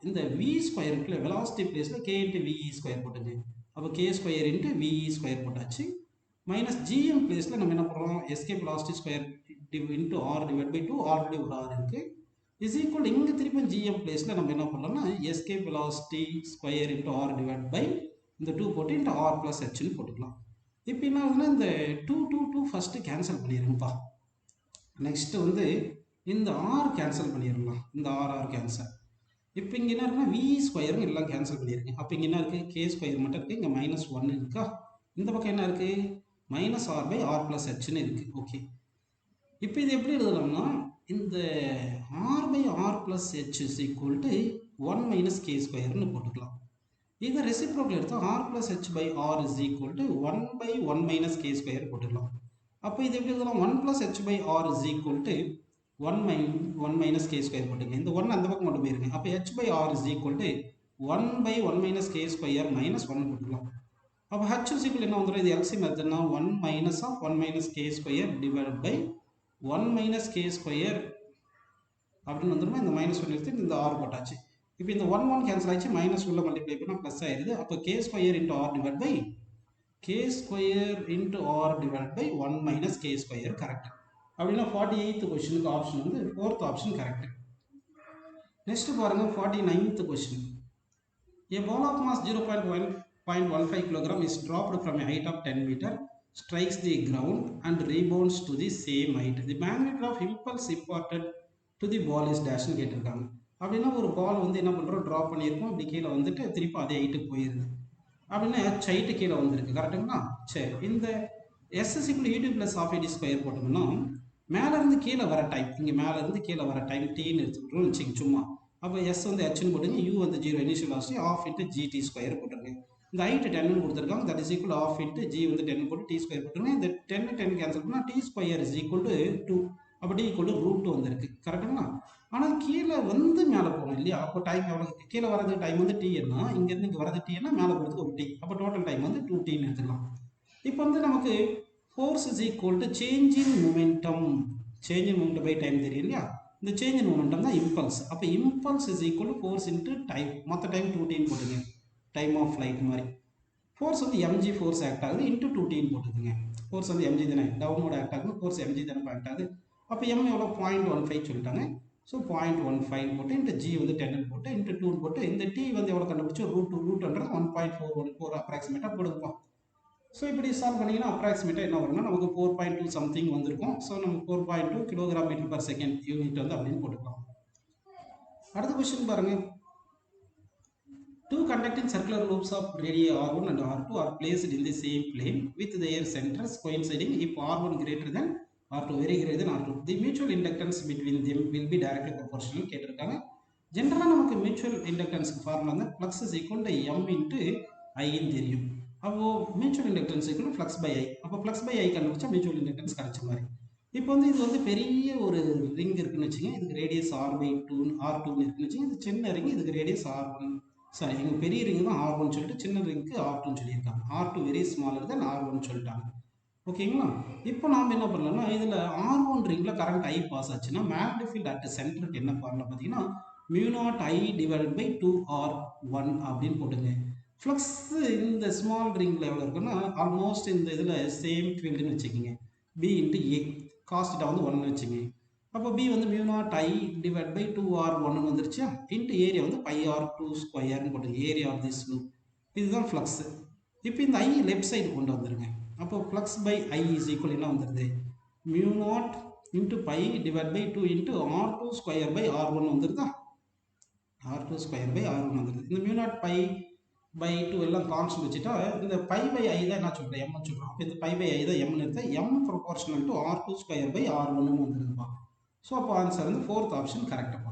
இந்த வி ஸ்கொயர் இருக்குல்ல வெலாசிட்டி பிளேஸில் கே இன்ட்டு விஇ ஸ்கொயர் போட்டுங்க. அப்போ K square into VE square போட்டாச்சு. மைனஸ் ஜிஎம் பிளேஸில் நம்ம என்ன பண்ணுறோம், escape velocity square into R divide by 2 already ஒரு ஆர் இருக்குது இஸ் ஈக்குவல் இங்கே திருப்பி ஜிஎம் பிளேஸில் நம்ம என்ன பண்ணலாம்னா escape velocity square into R divide by இந்த 2 போட்டு இன்ட்டு ஆர் ப்ளஸ் ஹெச்னு போட்டுக்கலாம். இப்போ என்ன ஆகுதுன்னா இந்த 2 ஃபஸ்ட்டு கேன்சல் பண்ணிடுங்கப்பா. நெக்ஸ்ட்டு வந்து இந்த ஆர் கேன்சல் பண்ணிடலாம், இந்த ஆர் கேன்சல். இப்போ இங்கே என்ன இருக்குன்னா வி ஸ்கொயரும் எல்லாம் கேன்சல் பண்ணியிருக்கேன். அப்போ இங்கே என்ன இருக்குது, கே ஸ்கொயர் மட்டும் இருக்குது, இங்கே மைனஸ் 1 இருக்கா. இந்த பக்கம் என்ன இருக்குது, minus R by R plus ஹெச்னு இருக்குது. ஓகே, இப்போ இது எப்படி எழுதலாம்னா இந்த R by R plus H is equal to 1 minus K ஸ்கொயர்னு போட்டுக்கலாம். இதை ரெசிப்ரோக்கல் எடுத்தால் R plus H by R is equal to 1 by 1 minus K square போட்டுக்கலாம். அப்போ இது எப்படி எழுதலாம், 1 plus H by R is equal to 1 minus K square போட்டுங்க. இந்த 1 அந்த பக்கம் கொண்டு போயிருங்க. அப்போ H by R is equal to 1 by 1 minus K square minus 1 போட்டுக்கலாம். அப்போ ஹெச் இஸ் ஈக்குவல் என்ன வந்துடும், இது எல்சிஎம் எடுத்தோம்னா 1 minus of 1 minus K square divide by 1 minus K square அப்படின்னு வந்துடுமா. இந்த மைனஸ் 1 எடுத்து இந்த ஆர் போட்டாச்சு. இப்போ இந்த 1 கேன்சல் ஆச்சு, மைனஸ் உள்ள மல்டிப்ளை பண்ணால் ப்ளஸ் ஆயிடுது. அப்போ K square into R divide by K square into R divide by 1 minus K square correct. அப்படின்னா 48th கொஸ்டினுக்கு ஆப்ஷன் வந்து 4th ஆப்ஷன் கரெக்ட். நெக்ஸ்ட் பாருங்க 49th question. A ball of mass 0.15 kg is dropped from a height of 10 meter, strikes the ground and rebounds to the same height. The magnitude of impulse imparted to the ball is dash ன்னு கேட்டிருக்காங்க. அப்படின்னா ஒரு பால் வந்து என்ன பண்ணுறோம், drop பண்ணியிருக்கோம், இப்படி கீழே வந்துட்டு திருப்பி அதே ஹைட்டுக்கு போயிருது. அப்படின்னா h ஹைட்டு கீழே வந்துருக்கு கரெக்டுங்களா. சரி, இந்த s = u2 + ½ id ஸ்கொயர் போட்டோம்னா மேலேருந்து கீழே வர டைம், இங்கே மேலேருந்து கீழே வர டைம் டீன்னு எடுத்துக்கிட்டோம்னு வச்சுங்க சும்மா. அப்போ எஸ் வந்து ஹெச்னு போட்டுங்க, யூ வந்து 0 initial velocity ½ into GT square போட்டுருங்க. இந்த ஹைட் 10 கொடுத்துருக்காங்க, that is equal ½ into g வந்து 10 போட்டு டி ஸ்கொயர் போட்டுருங்க. இந்த 10 கேன்சல் பண்ணால் T square is equal to 2, அப்போ டி ஈக்குவல் டு ரூட் 2 வந்திருக்கு கரெக்டுங்களா. ஆனால் கீழே வந்து மேலே போகணும் இல்லையா. அப்போ டைம் எவ்வளோ, கீழே வரதுக்கு டைம் வந்து டி என்ன, இங்கேருந்து இங்கே வரது டி என்ன, மேலே போகிறதுக்கு ஒரு டி, அப்போ டோட்டல் டைம் வந்து 2tன்னு எடுத்துக்கலாம். இப்போ வந்து நமக்கு force is equal to change in momentum, change in momentum by time தெரியும் இல்லையா. இந்த சேஞ்ச் இன் மொமெண்டம் தான் இம்பல்ஸ். அப்போ impulse is equal to force into time, மொத்த டைம் 2tன்னு போட்டுங்க, டைம் ஆஃப் ஃப்ளைட் மாதிரி. ஃபோர்ஸ் வந்து எம்ஜி ஃபோர்ஸ் ஆக்ட் ஆகுது, இன்ட்டு 2tன்னு போட்டுக்குங்க. ஃபோர்ஸ் வந்து எம்ஜி தானே, டவுனோட ஆக்ட் ஆகுது, ஃபோர்ஸ் எம்ஜி தானே ஆக்ட் ஆகுது. அப்போ எம் எவ்வளோ 0.15 சொல்லிட்டாங்க. ஸோ 0.15 போட்டு இன்ட்டு ஜி வந்து 10 போட்டு இன்ட்டு 2 போட்டு இந்த டி வந்து எவ்வளோ கண்டுபிடிச்சோம், ரூட்ன்றது 1.414 அப்ராக்சிமேட்டாக போடுங்கப்பா. ஸோ இப்படி சால்வ் பண்ணிங்கன்னா அப்ராக்சிமேட்டாக என்ன வரும்னா நமக்கு 4.2 சம்திங் வந்திருக்கும். ஸோ நம்ம 4.2 kilogram metre per second unit வந்து அப்படின்னு போட்டுக்கலாம். அடுத்த கொஸ்டின் பாருங்க. Two conducting circular loops of radii R1 and R2 are placed in the same plane with their centers coinciding if R1 greater than R2 very greater than R2. The mutual inductance between them will be directly proportional கேட்டிருக்காங்க. ஜென்ரலாக நமக்கு mutual இண்டக்டன்ஸ்க்கு formula வந்து flux is equal to M into ஐன்னு தெரியும். அப்போ mutual inductance equal flux by I. அப்போ flux by ஐ கண்டுபிடிச்சா மியூச்சுவல் இண்டக்டன்ஸ் கிடைச்ச மாதிரி. இப்போ வந்து இது வந்து பெரிய ஒரு ரிங் இருக்குன்னு வச்சுங்க, இதுக்கு radius R by two R டூன்னு இருக்குன்னு வச்சுங்க, இது சின்ன ரிங், இதுக்கு ரேடியஸ் ஆர் ஒன். சாரி, இவங்க பெரிய ரிங் தான் ஆர் ஒன் சொல்லிட்டு சின்ன ரிங்க்கு ஆர் டூன்னு சொல்லியிருக்காங்க. R two very smaller then R one சொல்லிட்டாங்க. ஓகேங்களா? இப்போ நாம் என்ன பண்ணலாம்னா, இதில் ஆர் ஒன் ரிங்கில் கரண்ட் ஐ பாஸ் ஆச்சுன்னா மேக்னெட்டிக் ஃபீல்ட் அட் சென்டருக்கு என்ன ஃபார்முலா பார்த்தீங்கன்னா, mu naught I divide by two R one அப்படின்னு போட்டுங்க. ஃப்ளக்ஸ் இந்த ஸ்மால் ரிங்கில் எவ்வளோ இருக்குன்னா, ஆல்மோஸ்ட் இந்த இதில் சேம் ஃபீல்டுன்னு வச்சுக்கோங்க. பி இன்ட்டு ஏ காஸ்ட்டா வந்து ஒன்று வச்சுங்க. அப்போ பி வந்து mu naught I divide by two R ஒன்னு வந்துருச்சா, இன்ட்டு ஏரியா வந்து பை ஆர் டூ ஸ்கொயர்னு போட்டுங்க. ஏரியா ஆஃப் திஸ் லூப் இதுதான் ஃப்ளக்ஸு. இப்போ இந்த ஐ லெஃப்ட் சைடு கொண்டு வந்துருங்க. அப்போ flux by I is equal என்ன வந்துடுது, mu naught into pi divide by two into R two square by R one வந்துருதா. R two square by R one வந்துடுது. இந்த mu naught pi by two எல்லாம் constant வச்சுட்டா இந்த by by ஐ தான் என்ன சொல்கிறேன், எம்னு சொல்கிறோம். அப்போ இந்த பை பை ஐ தான் எம்னு எடுத்தால் M proportional to R two square by R ஒன்னு வந்துருதுப்பா. ஸோ அப்போ ஆன்சர் வந்து ஃபோர்த் ஆப்ஷன் கரெக்டுப்பா.